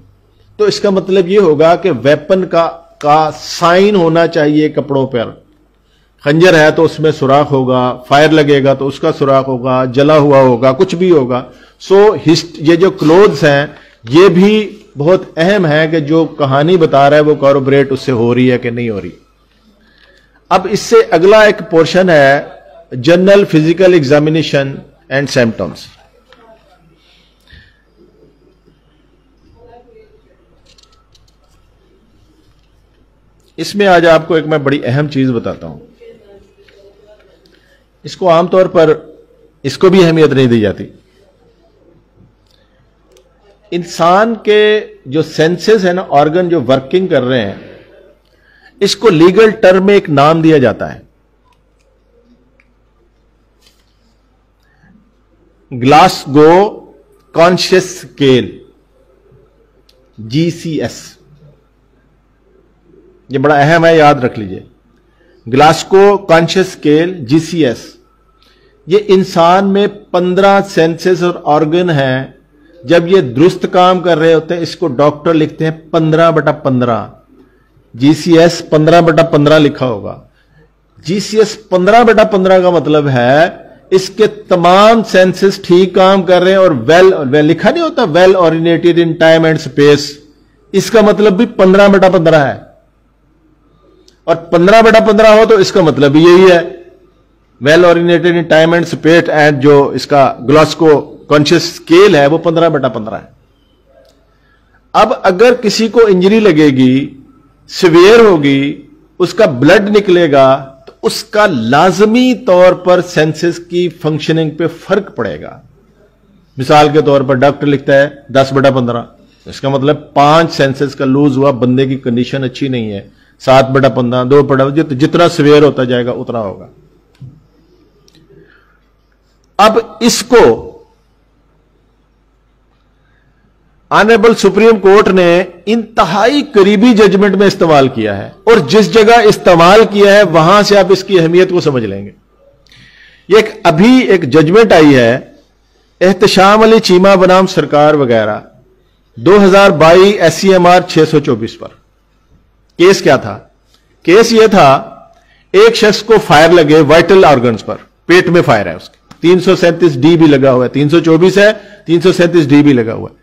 تو اس کا مطلب یہ ہوگا کہ ویپن کا سائن ہونا چاہیے کپڑوں پر. خنجر ہے تو اس میں سوراخ ہوگا, فائر لگے گا تو اس کا سوراخ ہوگا, جلا ہوا ہوگا, کچھ بھی ہوگا. سو یہ جو کلوتھس ہیں یہ بھی بہت اہم ہے کہ جو کہانی بتا رہا ہے وہ کاربوریٹ اس سے ہو رہی ہے کہ نہیں ہو رہی. اب اس سے اگلا ایک پورشن ہے general physical examination and symptoms. اس میں آج آپ کو ایک میں بڑی اہم چیز بتاتا ہوں. اس کو عام طور پر اس کو بھی اہمیت نہیں دی جاتی. انسان کے جو سینسز ہیں نا, آرگن جو ورکنگ کر رہے ہیں, اس کو لیگل ٹرم میں ایک نام دیا جاتا ہے گلاسگو کانشیس اسکیل, GCS. یہ بڑا اہم ہے, یاد رکھ لیجئے. Glasgow conscious scale GCS. یہ انسان میں 15 سینسز اور آرگن ہیں. جب یہ درست کام کر رہے ہوتے ہیں اس کو ڈاکٹر لکھتے ہیں 15/15. GCS 15/15 لکھا ہوگا. GCS 15/15 کا مطلب ہے اس کے تمام سینسز ٹھیک کام کر رہے ہیں, اور ویل لکھا نہیں ہوتا well oriented in time and space, اس کا مطلب بھی 15/15 ہے. اور 15/15 ہو تو اس کا مطلب بھی یہی ہے, well oriented in time and space. And جو اس کا گلاسگو کانشیس اسکیل ہے وہ 15/15 ہے. اب اگر کسی کو انجری لگے گی, سیویئر ہوگی, اس کا بلڈ نکلے گا, تو اس کا لازمی طور پر سینسز کی فنکشننگ پہ فرق پڑے گا. مثال کے طور پر ڈاکٹر لکھتا ہے 10/15, اس کا مطلب 5 سینسز کا لوز ہوا, بندے کی کنڈیشن اچھی نہیں ہے. 7/15, 2/15, جتنا سیویئر ہوتا جائے گا اتنا ہوگا. اب اس کو آنریبل سپریم کورٹ نے انتہائی قریبی ججمنٹ میں استعمال کیا ہے, اور جس جگہ استعمال کیا ہے وہاں سے آپ اس کی اہمیت کو سمجھ لیں گے. یہ ابھی ایک ججمنٹ آئی ہے احتشام علی چیمہ بنام سرکار وغیرہ 2022 SCMR 624 پر. کیس کیا تھا؟ کیس یہ تھا ایک شخص کو فائر لگے وائٹل آرگنز پر, پیٹ میں فائر ہے اس کے, 337D بھی لگا ہوا ہے, 324 ہے, 337D بھی لگا ہوا ہے.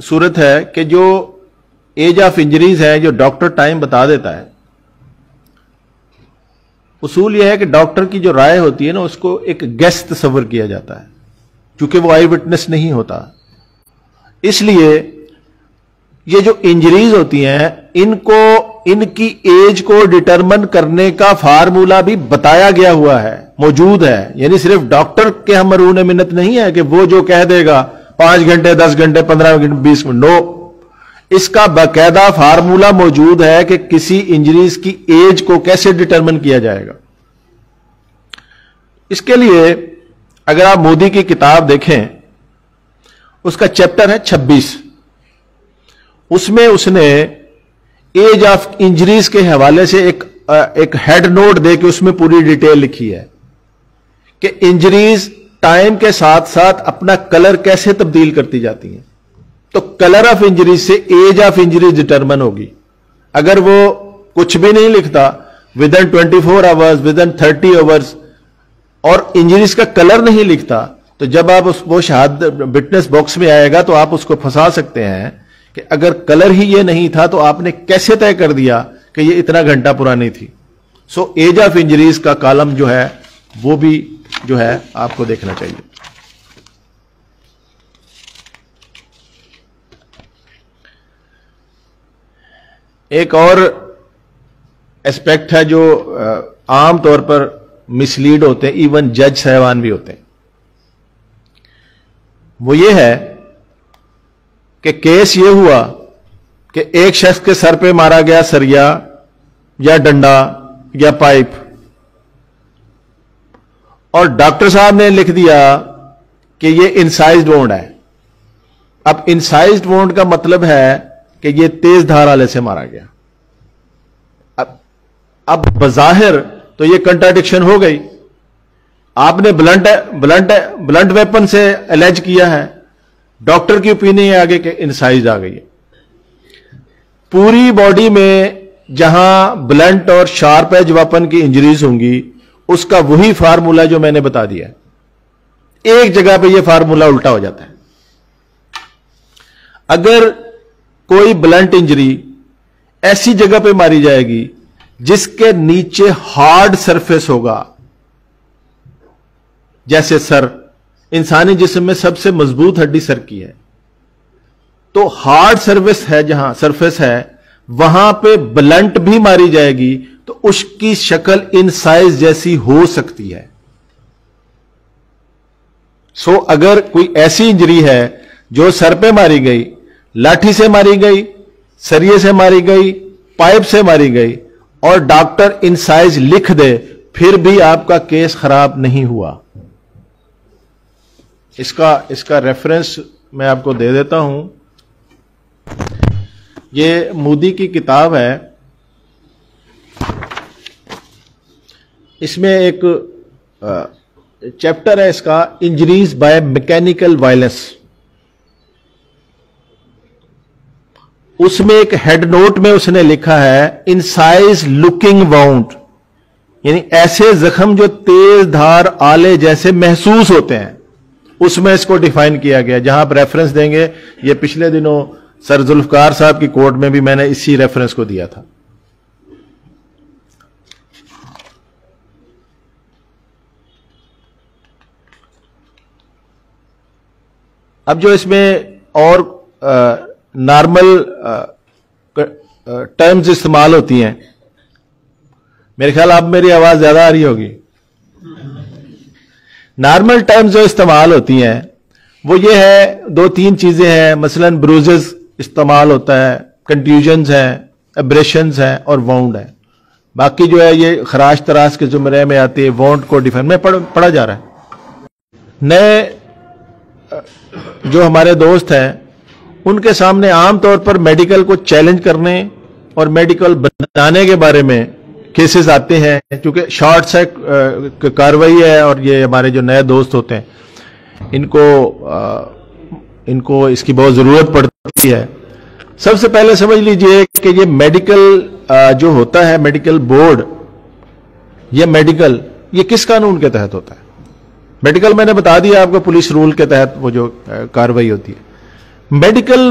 صورت ہے کہ جو ایج آف انجریز ہے جو ڈاکٹر ٹائم بتا دیتا ہے، اصول یہ ہے کہ ڈاکٹر کی جو رائے ہوتی ہے نا اس کو ایک گیس تصور کیا جاتا ہے، چونکہ وہ آئی وٹنس نہیں ہوتا. اس لیے یہ جو انجریز ہوتی ہیں ان کی ایج کو ڈٹرمن کرنے کا فارمولا بھی بتایا گیا ہوا ہے، موجود ہے. یعنی صرف ڈاکٹر کے ہم مرہون منت نہیں ہے کہ وہ جو کہہ دے گا 5 گھنٹے 10 گھنٹے 15 گھنٹے 20 منٹ، نو، اس کا باقاعدہ فارمولا موجود ہے کہ کسی انجریز کی ایج کو کیسے ڈٹرمن کیا جائے گا. اس کے لیے اگر آپ مودی کی کتاب دیکھیں، اس کا چیپٹر ہے 26، اس میں اس نے ایج آف انجریز کے حوالے سے ایک ہیڈ نوٹ دے کے اس میں پوری ڈیٹیل لکھی ہے کہ انجریز ٹائم کے ساتھ ساتھ اپنا کلر کیسے تبدیل کرتی جاتی ہیں. تو کلر آف انجریز سے ایج آف انجریز ڈٹرمن ہوگی. اگر وہ کچھ بھی نہیں لکھتا ودن 24 آورز ودن 30 آورز اور انجریز کا کلر نہیں لکھتا، تو جب آپ وہ شہادت وٹنس باکس میں آئے گا تو آپ اس کو پھنسا سکتے ہیں کہ اگر کلر ہی یہ نہیں تھا تو آپ نے کیسے طے کر دیا کہ یہ اتنا گھنٹہ پرانی تھی. سو ایج آف انجریز کا کالم جو ہے وہ بھی جو ہے آپ کو دیکھنا چاہیے. ایک اور اسپیکٹ ہے جو عام طور پر مس لیڈ ہوتے ہیں، ایون جج صاحبان بھی ہوتے ہیں، وہ یہ ہے کہ کیس یہ ہوا کہ ایک شخص کے سر پہ مارا گیا سریا یا ڈنڈا یا پائپ، اور ڈاکٹر صاحب نے لکھ دیا کہ یہ انسائزڈ وونڈ ہے. اب انسائزڈ وونڈ کا مطلب ہے کہ یہ تیز دھار والے سے مارا گیا. اب بظاہر تو یہ کنٹراڈکشن ہو گئی. آپ نے بلنٹ ویپن سے الیج کیا ہے، ڈاکٹر کی اوپینین آگے کہ انسائز آ گئی ہے. پوری باڈی میں جہاں بلنٹ اور شارپ ایج ویپن کی انجریز ہوں گی اس کا وہی فارمولا جو میں نے بتا دیا ہے، ایک جگہ پہ یہ فارمولا الٹا ہو جاتا ہے. اگر کوئی بلنٹ انجری ایسی جگہ پہ ماری جائے گی جس کے نیچے ہارڈ سرفیس ہوگا، جیسے سر، انسانی جسم میں سب سے مضبوط ہڈی سر کی ہے، تو ہارڈ سرفیس ہے، جہاں سرفیس ہے وہاں پہ بلنٹ بھی ماری جائے گی تو اس کی شکل انسائز جیسی ہو سکتی ہے. سو اگر کوئی ایسی انجری ہے جو سر پہ ماری گئی، لاٹھی سے ماری گئی، سریے سے ماری گئی، پائپ سے ماری گئی، اور ڈاکٹر انسائز لکھ دے، پھر بھی آپ کا کیس خراب نہیں ہوا. اس کا ریفرنس میں آپ کو دے دیتا ہوں. یہ مودی کی کتاب ہے، اس میں ایک چیپٹر ہے اس کا انجریز بائی میکینیکل وائلنس. اس میں ایک ہیڈ نوٹ میں اس نے لکھا ہے انسائز لکنگ واؤنڈ، یعنی ایسے زخم جو تیز دھار آلے جیسے محسوس ہوتے ہیں، اس میں اس کو ڈیفائن کیا گیا. جہاں آپ ریفرنس دیں گے، یہ پچھلے دنوں سر ذوالفقار صاحب کی کوٹ میں بھی میں نے اسی ریفرنس کو دیا تھا. اب جو اس میں اور نارمل ٹرمز استعمال ہوتی ہیں، میرے خیال اب میری آواز زیادہ آ رہی ہوگی. نارمل ٹرمز جو استعمال ہوتی ہیں وہ یہ ہے، 2-3 چیزیں ہیں، مثلا بروزز استعمال ہوتا ہے، کنٹیوژنز ہیں، ایبریشنز ہیں اور وانڈ ہے. باقی جو ہے یہ خراش تراش کے زمرے میں آتی ہے. وانڈ کو ڈیفائن میں پڑھا جا رہا ہے. نئے جو ہمارے دوست ہیں ان کے سامنے عام طور پر میڈیکل کو چیلنج کرنے اور میڈیکل بنانے کے بارے میں کیسز آتے ہیں، کیونکہ شارٹ سیک کاروائی ہے اور یہ ہمارے جو نئے دوست ہوتے ہیں ان کو اس کی بہت ضرورت پڑتی ہے. سب سے پہلے سمجھ لیجئے کہ یہ میڈیکل جو ہوتا ہے، میڈیکل بورڈ، یہ کس قانون کے تحت ہوتا ہے؟ میڈیکل میں نے بتا دیا آپ کو، پولیس رول کے تحت وہ جو کاروائی ہوتی ہے. Medical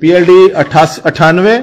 PLD 98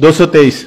223।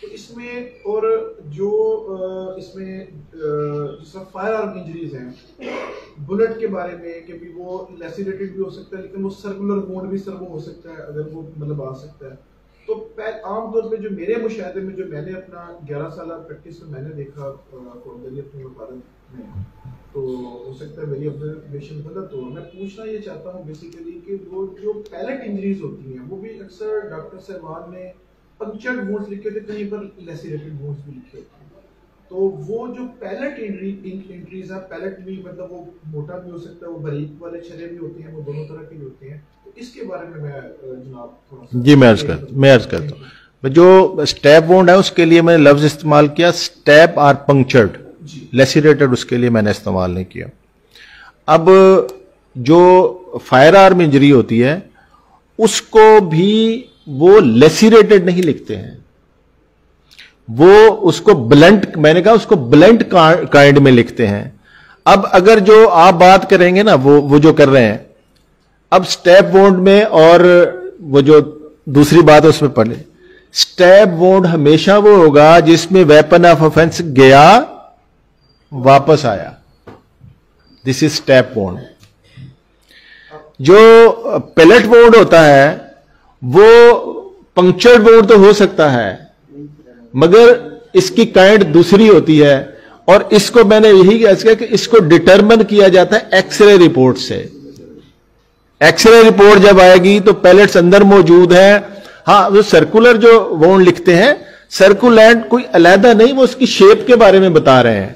تو اس میں اور جو اس میں جس طرح فائر آرم انجریز ہیں بلٹ کے بارے میں کہ بھی وہ لیسیریٹڈ بھی ہو سکتا ہے لیکن وہ سرکولر وونڈ بھی سر وہ ہو سکتا ہے اگر وہ مطلب آ سکتا ہے. تو عام طور پہ جو میرے مشاہدے میں جو میں نے اپنا 11 سالہ پریکٹس میں نے دیکھا فوجداری اپنی وکالت میں, تو ہو سکتا ہے میری آبزرویشن غلط ہو. میں پوچھنا یہ چاہتا ہوں بیسیکلی کہ وہ جو پیلٹ انجریز ہوتی ہیں وہ بھی اکثر ڈاکٹر صاحبان نے پنکچرڈ وونڈز لکھے تھے, کہیں پر لیسیریٹڈ وونڈز بھی لکھے ہوتے ہیں. تو وہ جو پیلٹ انجریز ہے, پیلٹ بھی مطلب وہ موٹا بھی ہو سکتا ہے, وہ باریک والے چھلے بھی ہوتے ہیں, وہ دونوں طرح کے ہوتے ہیں. تو اس کے بارے میں جناب تھوڑا سا جی میں عرض کرتا ہوں. جو اسٹیپ وونڈ ہے اس کے لیے میں نے لفظ استعمال کیا اسٹیپ آر پنکچرڈ, لیسیریٹڈ اس کے لیے میں نے استعمال نہیں کیا. اب جو فائر آرم انجری ہوتی ہے اس کو بھی وہ لیسیریٹڈ نہیں لکھتے ہیں, وہ اس کو بلنٹ, میں نے کہا اس کو بلنٹ کائنڈ میں لکھتے ہیں. اب اگر جو آپ بات کریں گے نا وہ جو کر رہے ہیں اب اسٹیپ وونڈ میں, اور وہ جو دوسری بات اس میں پڑھ لیں, اسٹیپ وونڈ ہمیشہ وہ ہوگا جس میں ویپن آف آفینس گیا واپس آیا, دس از اسٹیپ وونڈ. جو پیلٹ وونڈ ہوتا ہے وہ پنکچرڈ وونڈ تو ہو سکتا ہے مگر اس کی کائنڈ دوسری ہوتی ہے, اور اس کو میں نے یہی کہا کہ اس کو ڈٹرمن کیا جاتا ہے ایکس رے رپورٹ سے. ایکس رے رپورٹ جب آئے گی تو پیلٹس اندر موجود ہیں. ہاں وہ سرکولر جو وونڈ لکھتے ہیں, سرکولینٹ کوئی علیحدہ نہیں, وہ اس کی شیپ کے بارے میں بتا رہے ہیں.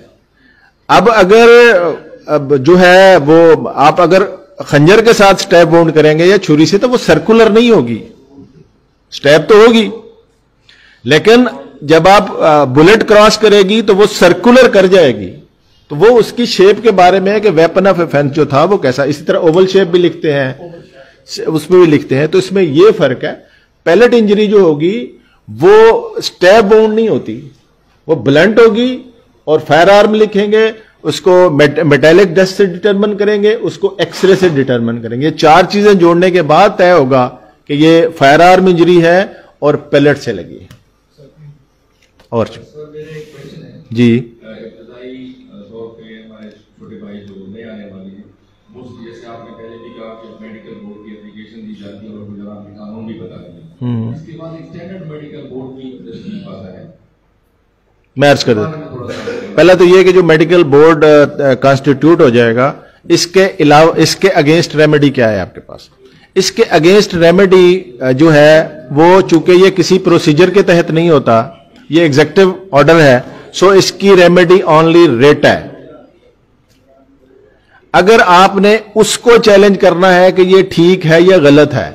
اب اگر جو ہے وہ آپ اگر خنجر کے ساتھ سٹیپ وونڈ کریں گے یا چھری سے تو وہ سرکولر نہیں ہوگی, سٹیپ تو ہوگی لیکن جب آپ بلٹ کراس کرے گی تو وہ سرکولر کر جائے گی. تو وہ اس کی شیپ کے بارے میں ہے کہ ویپن آف آفینس جو تھا وہ کیسا. اسی طرح اوول شیپ بھی لکھتے ہیں, اس میں بھی لکھتے ہیں. تو اس میں یہ فرق ہے, پیلٹ انجری جو ہوگی وہ سٹیپ وونڈ نہیں ہوتی, وہ بلنٹ ہوگی, اور فائر آرم لکھیں گے اس کو میٹیلک ڈسٹ سے ڈٹرمن کریں گے, اس کو ایکس رے سے ڈٹرمن کریں گے. چار چیزیں جوڑنے کے بعد طے ہوگا کہ یہ فائر آرم انجری ہے اور پیلٹ سے لگی ہے. اور جی چھوٹے بھائی جو نئے آنے والے ہیں, موسٹلی جیسے آپ نے پہلے بھی کہا کہ میڈیکل بورڈ کی اپلیکیشن دی جاتی ہے اور وہ جناب نے قانون بھی بتا دیا. اس کے بعد ایک اسٹینڈرڈ میڈیکل بورڈ بھی تشریف آتا ہے. میں عرض کر دوں, پہلا تو یہ کہ جو میڈیکل بورڈ کانسٹیٹیوٹ ہو جائے گا, اس کے علاوہ اس کے اگینسٹ ریمیڈی کیا ہے آپ کے پاس؟ اس کے اگینسٹ ریمیڈی جو ہے وہ چونکہ یہ کسی پروسیجر کے تحت نہیں ہوتا, یہ ایگزیکٹو آرڈر ہے, سو اس کی ریمیڈی اونلی ریٹ ہے. اگر آپ نے اس کو چیلنج کرنا ہے کہ یہ ٹھیک ہے یا غلط ہے,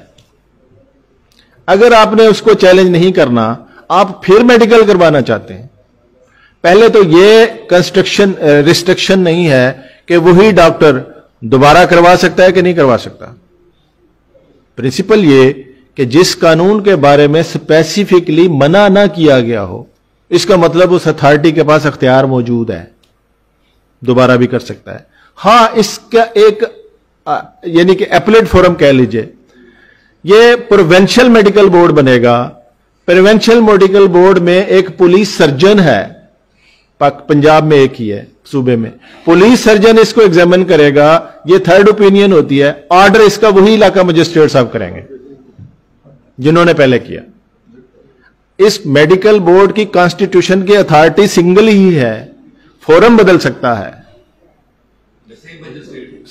اگر آپ نے اس کو چیلنج نہیں کرنا, آپ پھر میڈیکل کروانا چاہتے ہیں, پہلے تو یہ کنسٹرکشن ریسٹرکشن نہیں ہے کہ وہی ڈاکٹر دوبارہ کروا سکتا ہے کہ نہیں کروا سکتا. پرنسپل یہ کہ جس قانون کے بارے میں اسپیسیفکلی منع نہ کیا گیا ہو, اس کا مطلب اس اتھارٹی کے پاس اختیار موجود ہے, دوبارہ بھی کر سکتا ہے. ہاں اس کا ایک یعنی کہ اپلیٹ فورم کہہ لیجئے, یہ پروونشل میڈیکل بورڈ بنے گا. پروونشل میڈیکل بورڈ میں ایک پولیس سرجن ہے, پنجاب میں ایک ہی ہے صوبے میں, پولیس سرجن اس کو ایگزامن کرے گا, یہ تھرڈ اوپینین ہوتی ہے, آرڈر اس کا وہی علاقہ مجسٹریٹ صاحب کریں گے جنہوں نے پہلے کیا. اس میڈیکل بورڈ کی کانسٹیٹیوشن کی اتھارٹی سنگل ہی ہے, فورم بدل سکتا ہے.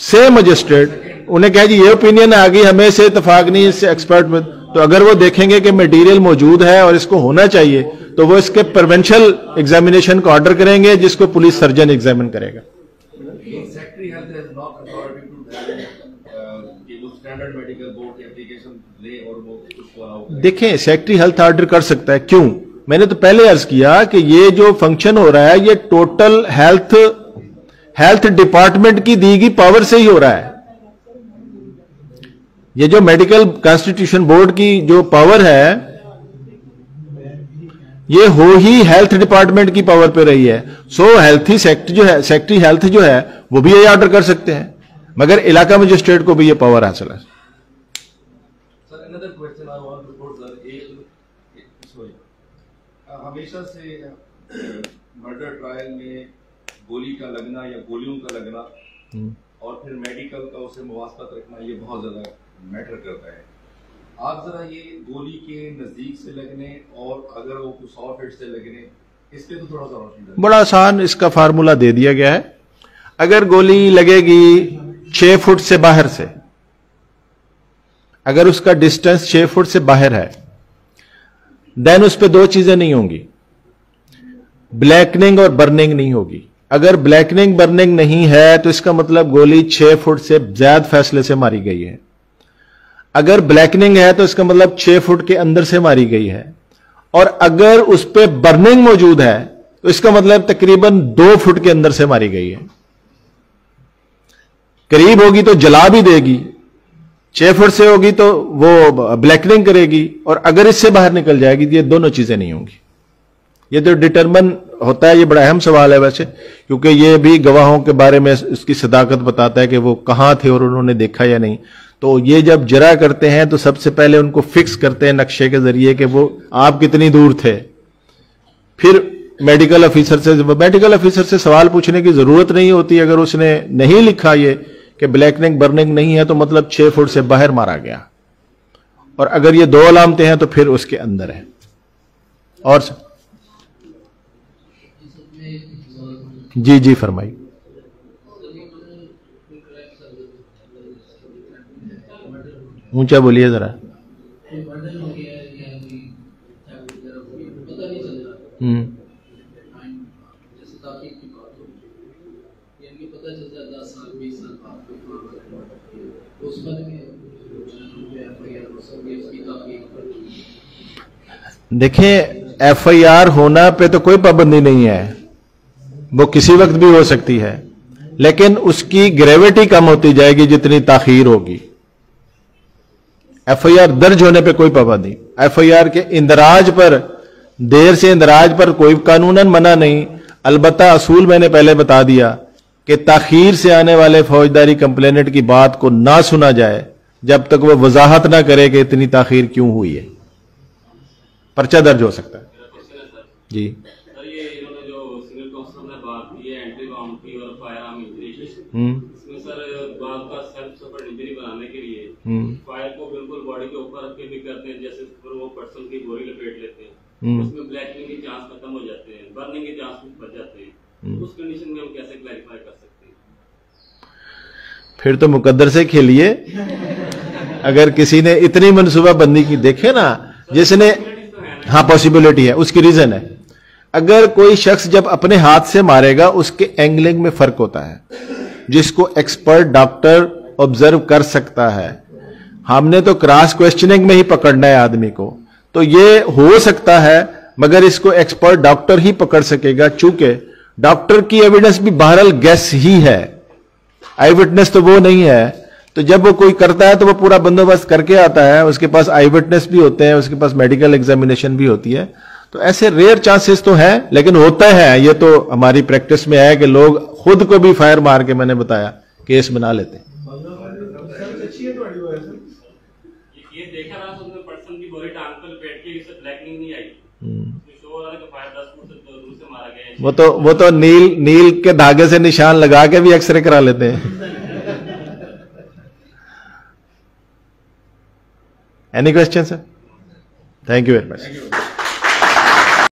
سیم مجسٹریٹ انہیں کہا جی یہ اوپینین آ گئی, ہمیں سے اتفاق نہیں اس سے ایکسپرٹ میں, تو اگر وہ دیکھیں گے کہ میٹیریل موجود ہے اور اس کو ہونا چاہیے تو وہ اس کے پروینشل ایگزامینیشن کو آرڈر کریں گے جس کو پولیس سرجن ایگزامن کرے گا. دیکھیں سیکٹری ہیلتھ آرڈر کر سکتا ہے, کیوں؟ میں نے تو پہلے عرض کیا کہ یہ جو فنکشن ہو رہا ہے یہ ٹوٹل ہیلتھ ڈپارٹمنٹ کی دی گئی پاور سے ہی ہو رہا ہے. یہ جو میڈیکل کانسٹیٹیوشن بورڈ کی جو پاور ہے یہ ہو ہی ہیلتھ ڈپارٹمنٹ کی پاور پہ رہی ہے. سو ہیلتھی سیکٹری ہیلتھ جو ہے وہ بھی یہ آرڈر کر سکتے ہیں, مگر علاقہ مجسٹریٹ کو بھی یہ پاور حاصل ہے. ہمیشہ سے مرڈر ٹرائل میں گولی کا لگنا یا گولیوں کا لگنا اور پھر میڈیکل کا اسے موافقت رکھنا یہ بہت زیادہ میٹر کرتا ہے. آپ ذرا یہ گولی کے نزدیک سے لگنے اور اگر وہ 100 فٹ سے لگنے اس پہ تو تھوڑا سا روشنی ڈالیں. بڑا آسان اس کا فارمولا دے دیا گیا ہے. اگر گولی لگے گی 6 فٹ سے باہر سے, اگر اس کا ڈسٹینس 6 فٹ سے باہر ہے, دین اس پہ 2 چیزیں نہیں ہوں گی, بلیکننگ اور برننگ نہیں ہوگی. اگر بلیکننگ برننگ نہیں ہے تو اس کا مطلب گولی 6 فٹ سے زیادہ فاصلے سے ماری گئی ہے. اگر بلیکننگ ہے تو اس کا مطلب 6 فٹ کے اندر سے ماری گئی ہے. اور اگر اس پہ برننگ موجود ہے تو اس کا مطلب تقریباً 2 فٹ کے اندر سے ماری گئی ہے. قریب ہوگی تو جلا بھی دے گی, 6 فٹ سے ہوگی تو وہ بلیکننگ کرے گی, اور اگر اس سے باہر نکل جائے گی تو یہ دونوں چیزیں نہیں ہوں گی. یہ تو ڈٹرمن ہوتا ہے. یہ بڑا اہم سوال ہے ویسے, کیونکہ یہ بھی گواہوں کے بارے میں اس کی صداقت بتاتا ہے کہ وہ کہاں تھے اور انہوں نے دیکھا یا نہیں. تو یہ جب جرا کرتے ہیں تو سب سے پہلے ان کو فکس کرتے ہیں نقشے کے ذریعے کہ وہ آپ کتنی دور تھے. پھر میڈیکل افیسر سے سوال پوچھنے کی ضرورت نہیں ہوتی. اگر اس نے نہیں لکھا یہ کہ بلیکننگ برننگ نہیں ہے تو مطلب 6 فٹ سے باہر مارا گیا, اور اگر یہ 2 علامتیں ہیں تو پھر اس کے اندر ہے. اور جی فرمائی. اونچا بولیے ذرا. دیکھیں, ایف آئی آر ہونا پہ تو کوئی پابندی نہیں ہے, وہ کسی وقت بھی ہو سکتی ہے, لیکن اس کی گریوٹی کم ہوتی جائے گی جتنی تاخیر ہوگی. ایف آئی آر درج ہونے پہ کوئی پابندی. ایف آئی آر کے اندراج پر, دیر سے اندراج پر کوئی قانوناً منع نہیں. البتہ اصول میں نے پہلے بتا دیا کہ تاخیر سے آنے والے فوجداری کمپلینٹ کی بات کو نہ سنا جائے جب تک وہ وضاحت نہ کرے کہ اتنی تاخیر کیوں ہوئی ہے. پرچہ درج ہو سکتا ہے. جی سر, یہ انہوں نے جو سول کونسل نے بات کی ہے اینٹی بام کی اور فائر آرم انجری کی, اس میں سر بعض کا سیلف سفرڈ انجری بنانے کے لیے فائر کو بالکل باڈی کے اوپر رکھ کے بھی کرتے ہیں, جیسے وہ پرسن کی گولی لپیٹ لیتے ہیں, اس میں بلیکنگ کے چانس ختم ہو جاتے ہیں, برننگ کے چانس بچ جاتے ہیں. اس کنڈیشن میں ہم کیسے کلیریفائی کر سکتے ہیں؟ پھر تو مقدر سے کھیلیے. اگر کسی نے اتنی منصوبہ بندی کی, دیکھے نا, جس نے, ہاں پاسبلٹی ہے, اس کی ریزن ہے. اگر کوئی شخص جب اپنے ہاتھ سے مارے گا اس کے اینگلنگ میں فرق ہوتا ہے, جس کو ایکسپرٹ ڈاکٹر آبزرو کر سکتا ہے. ہم نے تو کراس کویسچننگ میں ہی پکڑنا ہے آدمی کو, تو یہ ہو سکتا ہے, مگر اس کو ایکسپرٹ ڈاکٹر ہی پکڑ سکے گا, چونکہ ڈاکٹر کی ایویڈنس بھی بہرحال گیس ہی ہے, آئی وٹنس تو وہ نہیں ہے. تو جب وہ کوئی کرتا ہے تو وہ پورا بندوبست کر کے آتا ہے, اس کے پاس آئی وٹنس بھی ہوتے ہیں, اس کے پاس میڈیکل ایگزامینیشن بھی ہوتی ہے. تو ایسے ریئر چانسز تو ہیں, لیکن ہوتا ہے. یہ تو ہماری پریکٹس میں ہے کہ لوگ خود کو بھی فائر مار کے, میں نے بتایا, کیس بنا لیتے ہیں. یہ دیکھا رہا تو پرسن کی بوڈی ٹانگ پر لپیٹ کے اسے بلیکننگ نہیں آئی, شو ہو رہا ہے کہ فائر 10 فٹ سے دور سے مارا گیا. وہ تو نیل کے دھاگے سے نشان لگا کے بھی ایکس رے کرا لیتے ہیں. Any questions, sir? Thank you very much.